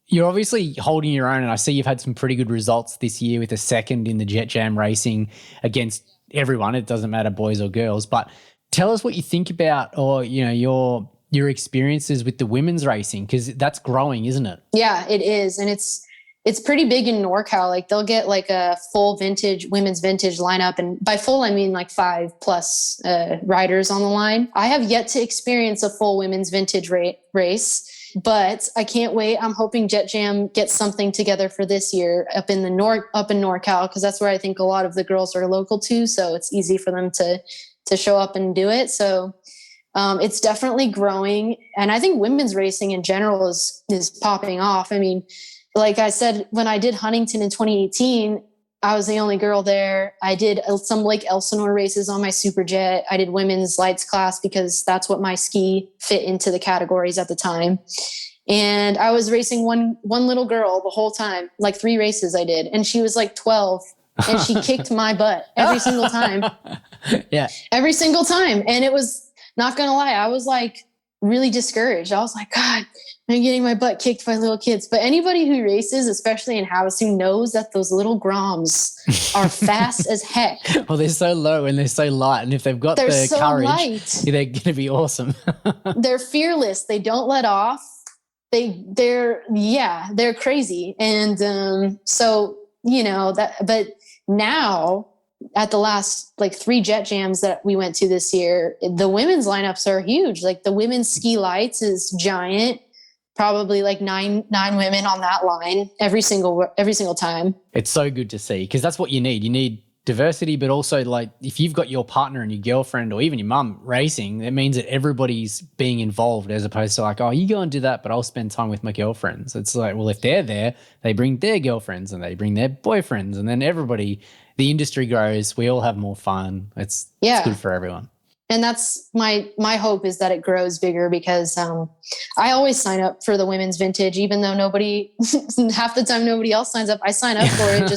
you're obviously holding your own, and I see you've had some pretty good results this year with a second in the Jet Jam racing against everyone. It doesn't matter boys or girls, but tell us what you think about, or, you know, your experiences with the women's racing, because that's growing, isn't it? Yeah, it is. And it's pretty big in NorCal. Like they'll get like a full women's vintage lineup. And by full, I mean like 5+ riders on the line. I have yet to experience a full women's vintage race, but I can't wait. I'm hoping Jet Jam gets something together for this year up in NorCal, because that's where I think a lot of the girls are local to. So it's easy for them to show up and do it. So it's definitely growing. And I think women's racing in general is popping off. I mean, like I said, when I did Huntington in 2018, I was the only girl there. I did some Lake Elsinore races on my SuperJet. I did women's lights class because that's what my ski fit into the categories at the time. And I was racing one little girl the whole time, like 3 races I did. And she was like 12 and she kicked my butt every single time. Yeah. Every single time. And it was, not going to lie, I was like really discouraged. I was like, God, I'm getting my butt kicked by little kids. But anybody who races, especially in Havasu, knows that those little Groms are fast as heck. Well, they're so low and they're so light. And if they've got the so courage, light. They're going to be awesome. They're fearless. They don't let off. They're crazy. And so, you know, but now at the last like 3 Jet Jams that we went to this year, the women's lineups are huge. Like the women's ski lights is giant. Probably like nine women on that line every single time. It's so good to see, because that's what you need. You need diversity, but also like if you've got your partner and your girlfriend or even your mum racing, it means that everybody's being involved, as opposed to like, oh, you go and do that, but I'll spend time with my girlfriends. It's like, well, if they're there, they bring their girlfriends and they bring their boyfriends, and then everybody, the industry grows. We all have more fun. It's good for everyone. And that's my hope, is that it grows bigger, because I always sign up for the women's vintage, even though half the time nobody else signs up. I sign up for it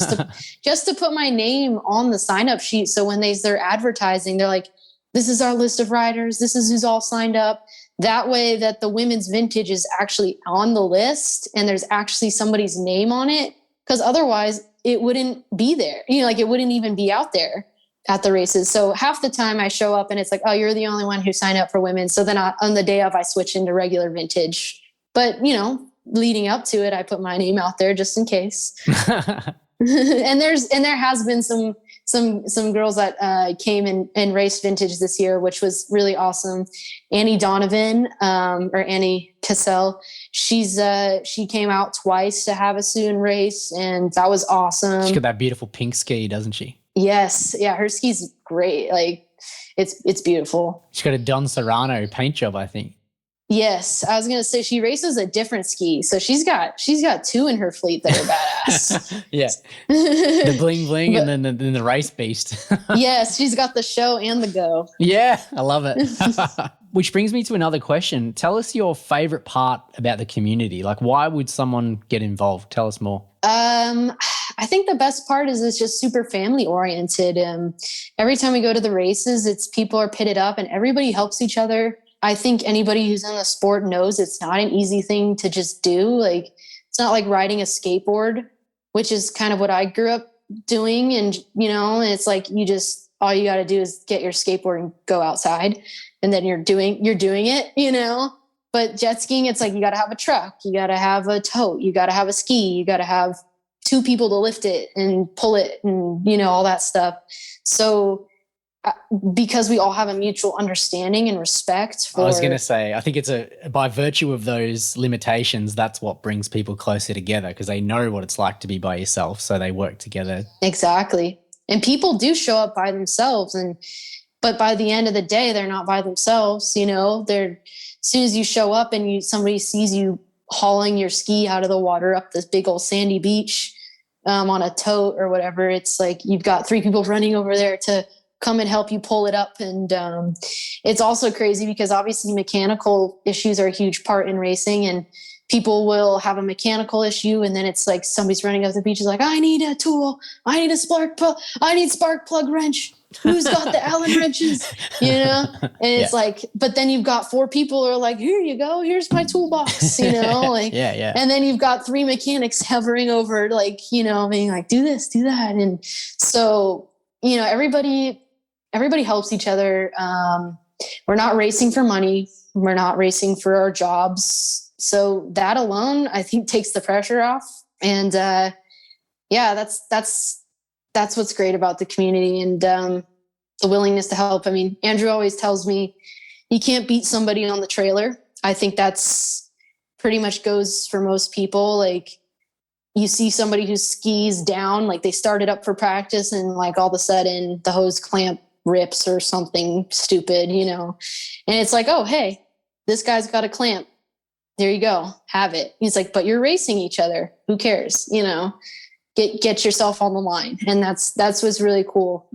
just to put my name on the sign up sheet. So when they're advertising, they're like, this is our list of riders. This is who's all signed up. That way that the women's vintage is actually on the list and there's actually somebody's name on it. Because otherwise it wouldn't be there. You know, like it wouldn't even be out there at the races. So half the time I show up and it's like, oh, you're the only one who signed up for women. So then on the day of, I switch into regular vintage. But, you know, leading up to it, I put my name out there just in case. and there has been some girls that came and raced vintage this year, which was really awesome. Annie Donovan, or Annie Cassell, she came out twice to Havasu and race, and that was awesome. She's got that beautiful pink ski, doesn't she? Yes. Yeah. Her ski's great. Like it's beautiful. She's got a Don Serrano paint job, I think. Yes. I was going to say she races a different ski. So she's got 2 in her fleet that are badass. Yeah. The bling bling and then the race beast. Yes. She's got the show and the go. Yeah. I love it. Which brings me to another question. Tell us your favorite part about the community. Like, why would someone get involved? Tell us more. I think the best part is it's just super family oriented. Every time we go to the races, people are pitted up and everybody helps each other. I think anybody who's in the sport knows it's not an easy thing to just do. Like, it's not like riding a skateboard, which is kind of what I grew up doing. And, you know, it's like, all you got to do is get your skateboard and go outside, and then you're doing it, you know. But jet skiing, it's like, you got to have a truck, you got to have a tote, you got to have a ski, you got to have 2 people to lift it and pull it and, you know, all that stuff. So because we all have a mutual understanding and respect for... I was going to say, I think it's by virtue of those limitations, that's what brings people closer together, because they know what it's like to be by yourself. So they work together. Exactly. And people do show up by themselves, but by the end of the day, they're not by themselves. You know, as soon as you show up and somebody sees you hauling your ski out of the water up this big old sandy beach on a tote or whatever, it's like you've got 3 people running over there to come and help you pull it up. And it's also crazy because obviously mechanical issues are a huge part in racing, and people will have a mechanical issue, and then it's like somebody's running up the beach is like, I need a tool, I need a spark plug wrench. who's got the Allen wrenches, and it's like, but then you've got 4 people who are like, here you go, here's my toolbox, like, and then you've got 3 mechanics hovering over, like, being like, do this, do that. And so, everybody helps each other. We're not racing for money. We're not racing for our jobs. So that alone, I think, takes the pressure off. And that's what's great about the community and the willingness to help. I mean, Andrew always tells me you can't beat somebody on the trailer. I think that's pretty much goes for most people. Like, you see somebody who skis down, like they started up for practice and like all of a sudden the hose clamp rips or something stupid, and it's like, oh, hey, this guy's got a clamp. There you go. Have it. He's like, but you're racing each other. Who cares? Get yourself on the line. And that's what's really cool.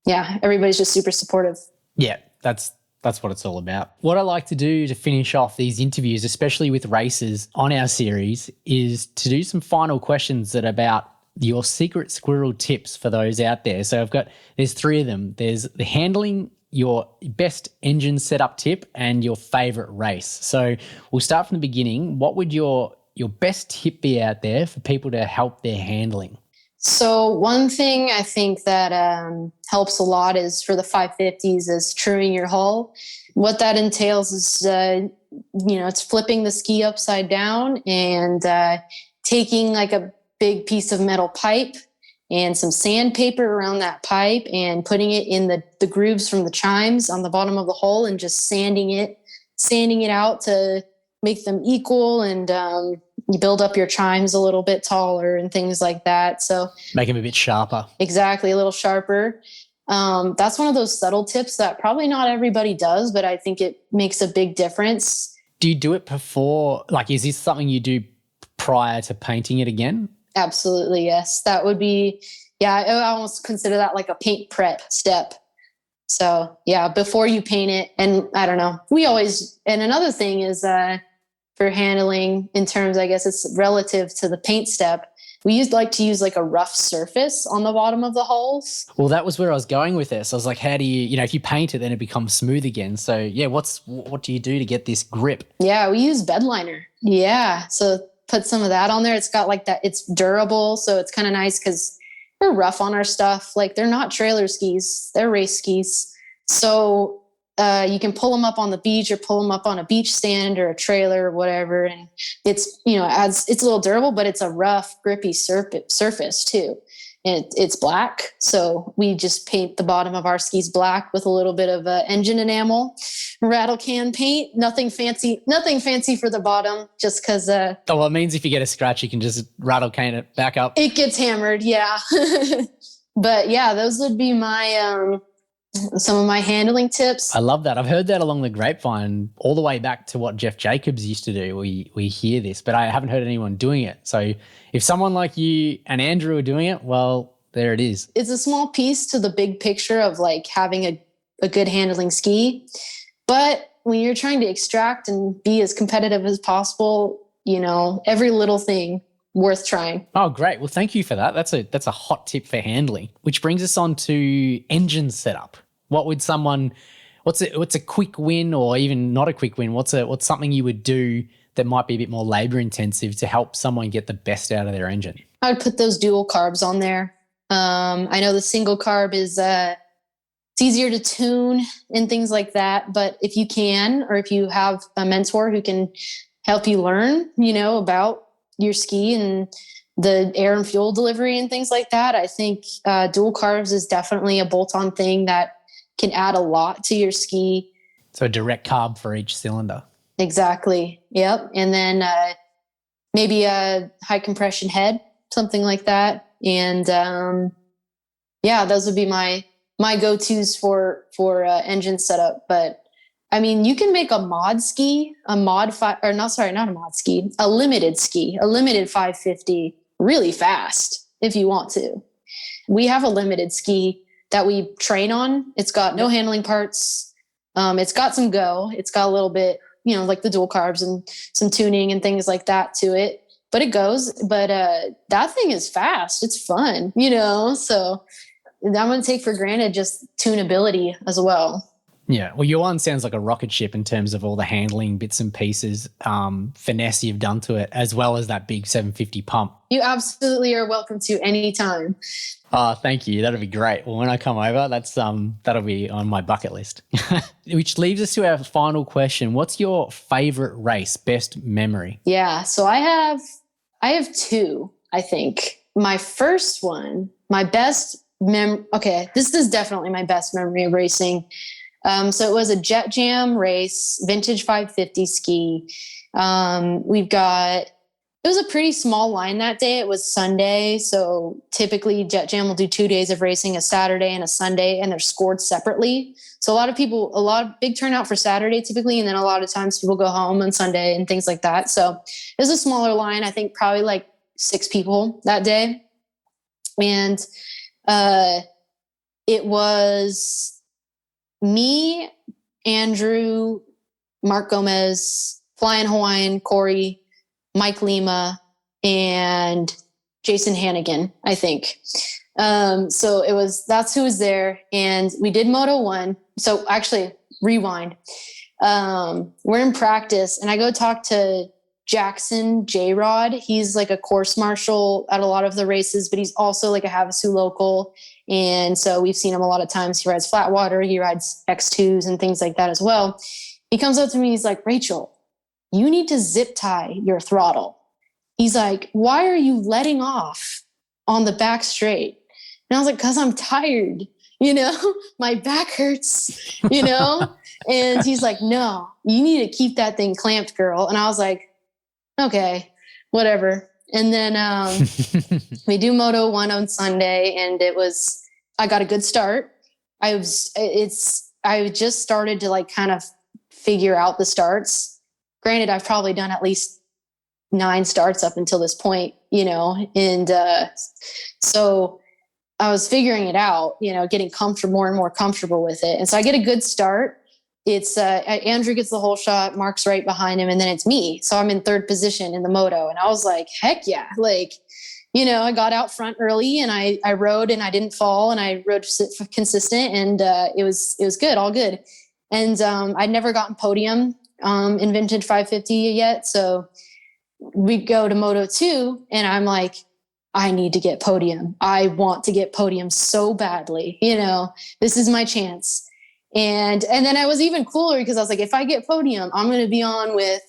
Everybody's just super supportive. Yeah, that's what it's all about. What I like to do to finish off these interviews, especially with racers on our series, is to do some final questions that are about your secret squirrel tips for those out there. So there's 3 of them. There's the handling, your best engine setup tip, and your favorite race. So we'll start from the beginning. What would your best tip be out there for people to help their handling? So one thing I think that helps a lot is for the 550s is truing your hull. What that entails is, it's flipping the ski upside down and taking like a big piece of metal pipe and some sandpaper around that pipe and putting it in the grooves from the chimes on the bottom of the hull and just sanding it out to make them equal. And you build up your chimes a little bit taller and things like that. So make them a bit sharper. Exactly. A little sharper. That's one of those subtle tips that probably not everybody does, but I think it makes a big difference. Do you do it before? Like, is this something you do prior to painting it again? Absolutely, yes. That would be, I almost consider that like a paint prep step. So, before you paint it, and I don't know, and another thing is for handling in terms, I guess it's relative to the paint step, we like to use like a rough surface on the bottom of the hulls. Well, that was where I was going with this. I was like, how do you, if you paint it, then it becomes smooth again. So, what do you do to get this grip? Yeah, we use bed liner. Yeah, so put some of that on there. It's got like that, it's durable. So it's kind of nice because we're rough on our stuff. Like, they're not trailer skis, they're race skis. So you can pull them up on the beach or pull them up on a beach stand or a trailer or whatever. And it's, it's a little durable, but it's a rough, grippy surface too. And it's black. So we just paint the bottom of our skis black with a little bit of engine enamel, rattle can paint, nothing fancy for the bottom, just because. It means if you get a scratch, you can just rattle can it back up. It gets hammered. Yeah. But those would be my, some of my handling tips. I love that. I've heard that along the grapevine all the way back to what Jeff Jacobs used to do. We hear this, but I haven't heard anyone doing it. So if someone like you and Andrew are doing it, well, there it is. It's a small piece to the big picture of like having a good handling ski. But when you're trying to extract and be as competitive as possible, every little thing worth trying. Oh, great. Well, thank you for that. That's a hot tip for handling, which brings us on to engine setup. What would what's a quick win, or even not a quick win? What's something you would do that might be a bit more labor intensive to help someone get the best out of their engine? I'd put those dual carbs on there. I know the single carb is, it's easier to tune and things like that. But if you can, or if you have a mentor who can help you learn, about your ski and the air and fuel delivery and things like that, I think dual carbs is definitely a bolt-on thing that can add a lot to your ski. So a direct carb for each cylinder. Exactly. Yep. And then maybe a high compression head, something like that. And those would be my go-tos for engine setup. But I mean, you can make a limited ski, a limited 550 really fast if you want to. We have a limited ski that we train on. It's got no handling parts. It's got some go. It's got a little bit, like the dual carbs and some tuning and things like that to it. But it goes. But that thing is fast. It's fun, So I'm going to take for granted just tunability as well. Yeah. Well, your one sounds like a rocket ship in terms of all the handling bits and pieces, finesse you've done to it, as well as that big 750 pump. You absolutely are welcome to any time. Oh, thank you. That'll be great. Well, when I come over, that'll be on my bucket list. Which leaves us to our final question. What's your favorite race, best memory? Yeah. So I have two, I think. My first one, my best okay, this is definitely my best memory of racing. So it was a Jet Jam race, Vintage 550 ski. It was a pretty small line that day. It was Sunday. So typically Jet Jam will do 2 days of racing, a Saturday and a Sunday, and they're scored separately. So a lot of big turnout for Saturday typically. And then a lot of times people go home on Sunday and things like that. So it was a smaller line. I think probably like 6 people that day. And it was me, Andrew, Mark Gomez, Flying Hawaiian, Corey, Mike Lima, and Jason Hannigan, I think. So that's who was there. And we did Moto 1. So actually, rewind. We're in practice and I go talk to Jackson J-Rod. He's like a course marshal at a lot of the races, but he's also like a Havasu local. And so we've seen him a lot of times. He rides flat water, he rides X2s and things like that as well. He comes up to me, he's like, Rachel, you need to zip tie your throttle. He's like, why are you letting off on the back straight? And I was like, because I'm tired, my back hurts, and he's like, no, you need to keep that thing clamped, girl. And I was like, okay, whatever. And then we do Moto 1 on Sunday, and I got a good start. I just started to like kind of figure out the starts. Granted, I've probably done at least 9 starts up until this point, and so I was figuring it out, getting more and more comfortable with it. And so I get a good start. It's Andrew gets the whole shot, Mark's right behind him, and then it's me. So I'm in 3rd position in the moto. And I was like, heck yeah. Like, I got out front early and I rode and I didn't fall and I rode consistent, and it was good, all good. And I'd never gotten podium in Vintage 550 yet. So we go to Moto 2 and I'm like, I need to get podium. I want to get podium so badly. This is my chance. And then I was even cooler because I was like, if I get podium, I'm going to be on with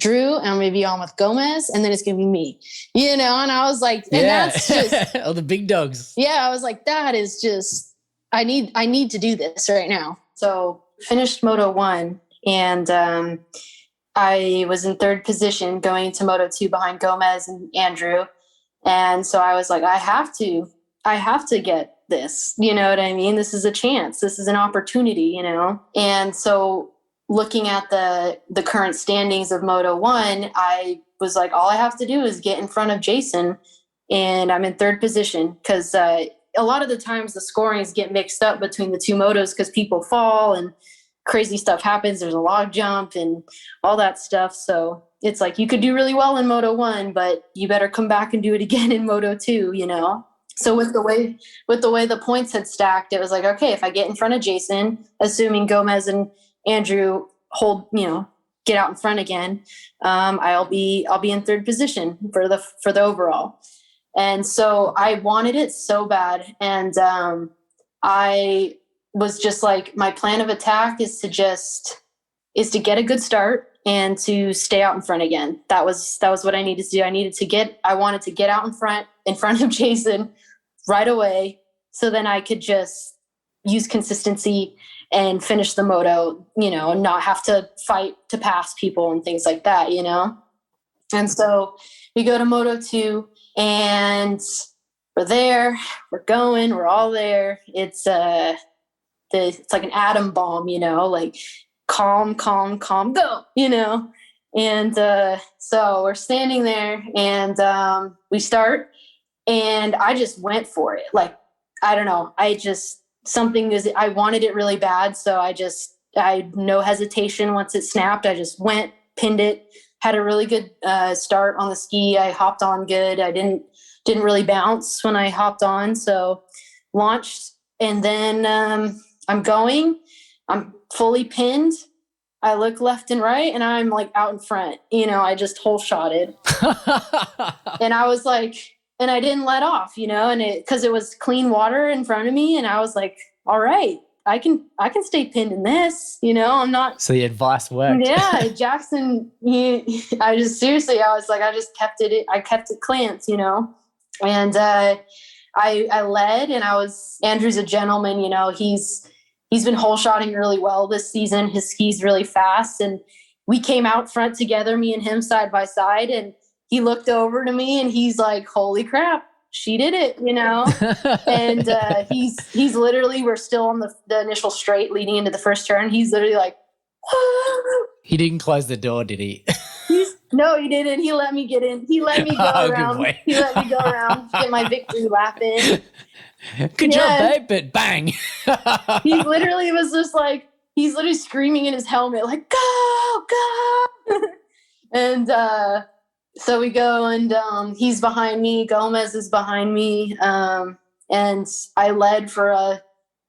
Drew and I'm going to be on with Gomez, and then it's going to be me, and I was like, and that's just all the big dogs. Yeah. I was like, that is just, I need to do this right now. So finished Moto 1 and, I was in 3rd position going to Moto 2 behind Gomez and Andrew. And so I was like, I have to get this, you know what I mean? This is a chance. This is an opportunity, And so looking at the current standings of Moto 1, I was like, all I have to do is get in front of Jason, and I'm in 3rd position because a lot of the times the scorings get mixed up between the 2 motos because people fall and crazy stuff happens. There's a log jump and all that stuff. So it's like, you could do really well in Moto 1, but you better come back and do it again in Moto 2, So with the way the points had stacked, it was like, okay, if I get in front of Jason, assuming Gomez and Andrew get out in front again, I'll be in 3rd position for the overall. And so I wanted it so bad. And I was just like, my plan of attack is to get a good start and to stay out in front again. That was what I needed to do. I wanted to get out in front of Jason right away. So then I could just use consistency and finish the moto, and not have to fight to pass people and things like that, And so we go to Moto 2 and we're there, we're all there. It's like an atom bomb, like calm, go, And so we're standing there and we start, and I just went for it. Like, I don't know. I wanted it really bad. So I had no hesitation. Once it snapped, I just went, pinned it, had a really good start on the ski. I hopped on good. I didn't really bounce when I hopped on. So launched, and then I'm fully pinned. I look left and right, and I'm like out in front. I just hole shotted. And I was like, and I didn't let off, and because it was clean water in front of me, and I was like, all right, I can stay pinned in this, I'm not. So the advice worked. Yeah, Jackson, I just kept it clamped, and I led, and Andrew's a gentleman, he's been hole shotting really well this season. His ski's really fast, and we came out front together, me and him side by side, and he looked over to me and he's like, holy crap, she did it, and he's literally, we're still on the initial straight leading into the first turn. He's literally like, whoa. He didn't close the door, did he? No, he didn't. He let me get in. He let me go around. He let me go around, get my victory lap in. Good job, babe, but bang. He literally was just like, he's literally screaming in his helmet, like, go, go. And so we go, and he's behind me. Gomez is behind me. And I led for a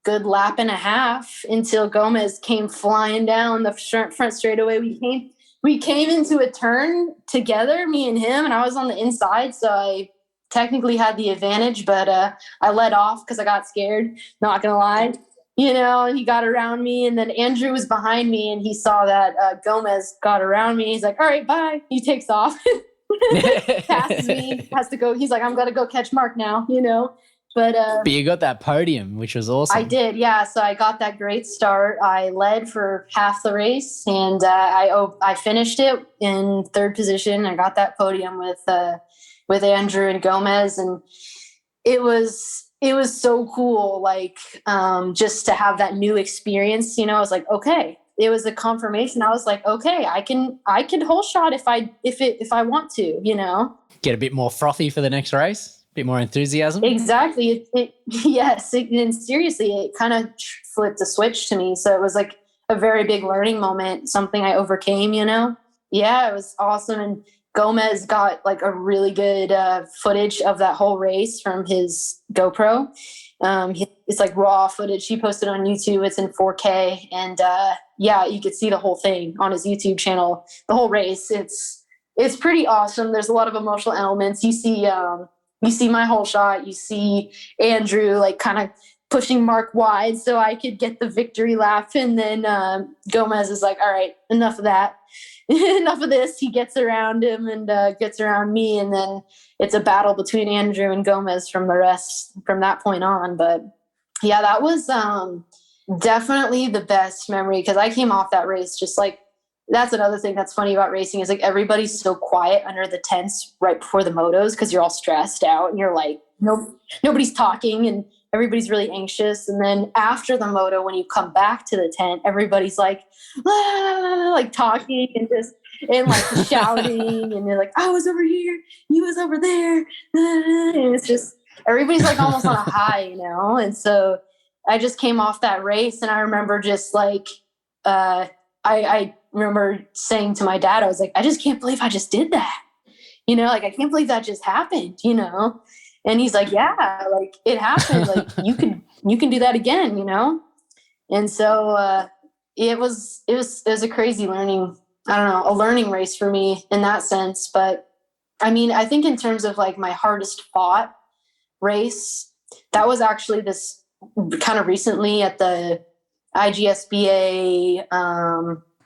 good lap and a half until Gomez came flying down the front straightaway. We came into a turn together, me and him, and I was on the inside, so I technically had the advantage, but I let off because I got scared, not gonna lie, and he got around me, and then Andrew was behind me, and he saw that Gomez got around me. He's like, all right, bye. He takes off, passes me, has to go. He's like, I'm gonna go catch Mark now, But you got that podium, which was awesome. I did, yeah. So I got that great start. I led for half the race, and I finished it in third position. I got that podium with Andrew and Gomez, and it was so cool. Like just to have that new experience. I was like, okay. It was a confirmation. I was like, okay, I can hole shot if I want to. Get a bit more frothy for the next race. Bit more enthusiasm. Exactly. Yes. And seriously, it kind of flipped a switch to me. So it was like a very big learning moment, something I overcame, Yeah, it was awesome. And Gomez got like a really good footage of that whole race from his GoPro. It's like raw footage. He posted on YouTube. It's in 4K. And yeah, you could see the whole thing on his YouTube channel, the whole race. It's pretty awesome. There's a lot of emotional elements. You see my whole shot. You see Andrew like kind of pushing Mark wide so I could get the victory lap. And then Gomez is like, all right, enough of that. Enough of this. He gets around him and gets around me. And then it's a battle between Andrew and Gomez from that point on. But yeah, that was definitely the best memory because I came off that race just like, that's another thing that's funny about racing is like everybody's so quiet under the tents right before the motos because you're all stressed out and you're like, nobody's talking and everybody's really anxious. And then after the moto, when you come back to the tent, everybody's like, like talking and like shouting and they're like, I was over here, you was over there. And it's just, everybody's like almost on a high, And so I just came off that race and I remember just like, I remember saying to my dad, I was like, I just can't believe I just did that. Like, I can't believe that just happened, And he's like, yeah, like it happened. Like you can do that again, And so it was a crazy learning, a learning race for me in that sense. But I mean, I think in terms of like my hardest fought race, that was actually this kind of recently at the IGSBA,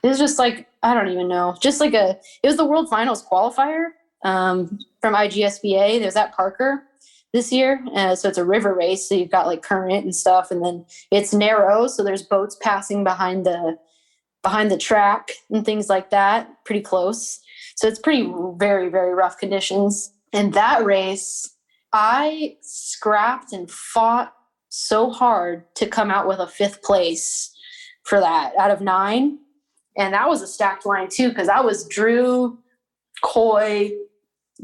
it was just like, I don't even know, just like it was the World Finals Qualifier from IGSBA. There's at Parker this year. So it's a river race. So you've got like current and stuff. And then it's narrow. So there's boats passing behind the track and things like that, pretty close. So it's pretty, very, very rough conditions. And that race, I scrapped and fought so hard to come out with a 5th place for that out of 9. And that was a stacked line too, because I was Drew, Coy,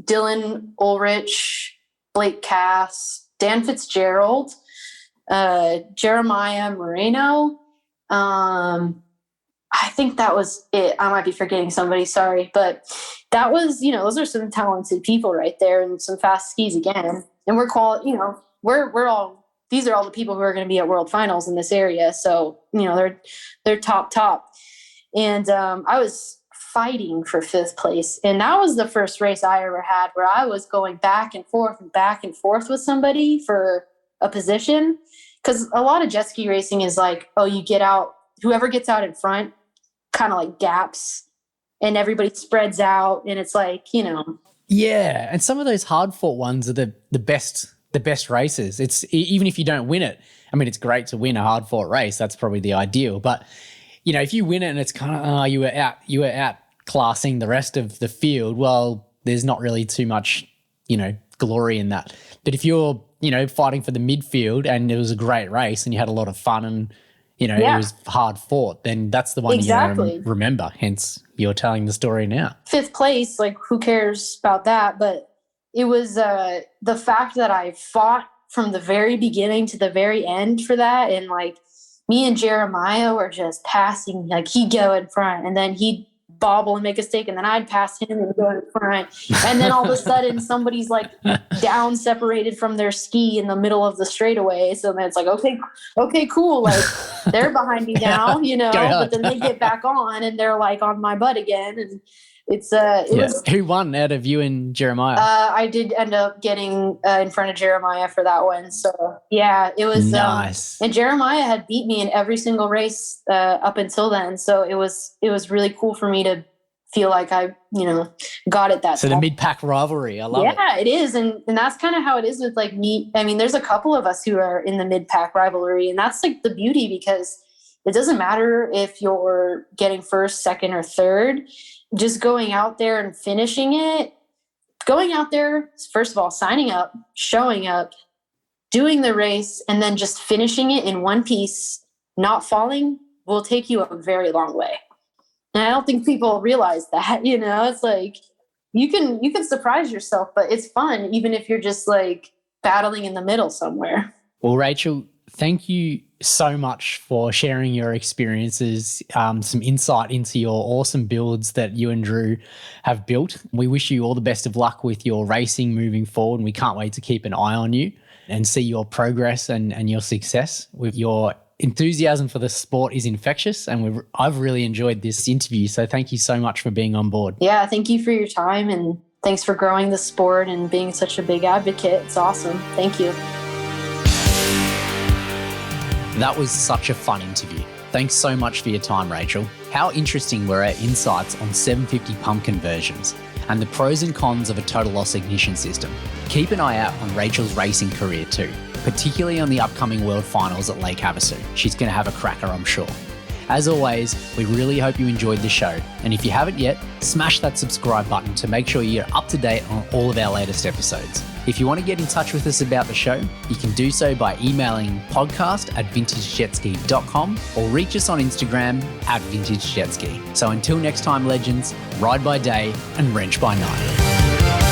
Dylan Ulrich, Blake Cass, Dan Fitzgerald, Jeremiah Moreno. I think that was it. I might be forgetting somebody, sorry. But that was, those are some talented people right there and some fast skis again. And we're all these are all the people who are going to be at World Finals in this area. So, you know, they're top. And I was fighting for 5th place. And that was the first race I ever had where I was going back and forth with somebody for a position. Because a lot of jet ski racing is like, oh, you get out, whoever gets out in front kind of like gaps and everybody spreads out. And it's like, you know. Yeah. And some of those hard fought ones are the best races. It's even if you don't win it. I mean, it's great to win a hard fought race. That's probably the ideal. But you know, if you win it and it's kind of, you were out classing the rest of the field, well, there's not really too much, you know, glory in that. But if you're, you know, fighting for the midfield and it was a great race and you had a lot of fun and, you know, it was hard fought, then that's the one you remember. Hence, you're telling the story now. 5th place, like who cares about that? But it was the fact that I fought from the very beginning to the very end for that. And like, me and Jeremiah were just passing, like he'd go in front and then he'd bobble and make a mistake and then I'd pass him and go in front. And then all of a sudden somebody's like down separated from their ski in the middle of the straightaway. So then it's like, okay, cool. Like they're behind me now, you know, but then they get back on and they're like on my butt again. And it was. Who won out of you and Jeremiah? I did end up getting in front of Jeremiah for that one. So yeah, it was nice. And Jeremiah had beat me in every single race up until then. So it was really cool for me to feel like I, you know, got it that So time. The mid-pack rivalry, I love it. Yeah, it is. And that's kind of how it is with like me. I mean, there's a couple of us who are in the mid-pack rivalry and that's like the beauty because it doesn't matter if you're getting 1st, 2nd, or 3rd. Just going out there and finishing it, going out there, first of all, signing up, showing up, doing the race, and then just finishing it in one piece, not falling, will take you a very long way. And I don't think people realize that, you know, it's like you can surprise yourself, but it's fun, even if you're just like battling in the middle somewhere. Well, Rachel, thank you so much for sharing your experiences, some insight into your awesome builds that you and Drew have built. We wish you all the best of luck with your racing moving forward, and we can't wait to keep an eye on you and see your progress and your success. With your enthusiasm for the sport is infectious, and I've really enjoyed this interview, so thank you so much for being on board. Yeah, thank you for your time, and thanks for growing the sport and being such a big advocate. It's awesome. Thank you. That was such a fun interview. Thanks so much for your time, Rachel. How interesting were our insights on 750 pump conversions and the pros and cons of a total loss ignition system. Keep an eye out on Rachel's racing career too, particularly on the upcoming World Finals at Lake Havasu. She's going to have a cracker, I'm sure. As always, we really hope you enjoyed the show. And if you haven't yet, smash that subscribe button to make sure you're up to date on all of our latest episodes. If you want to get in touch with us about the show, you can do so by emailing podcast@vintagejetski.com or reach us on Instagram @vintagejetski. So until next time, legends, ride by day and wrench by night.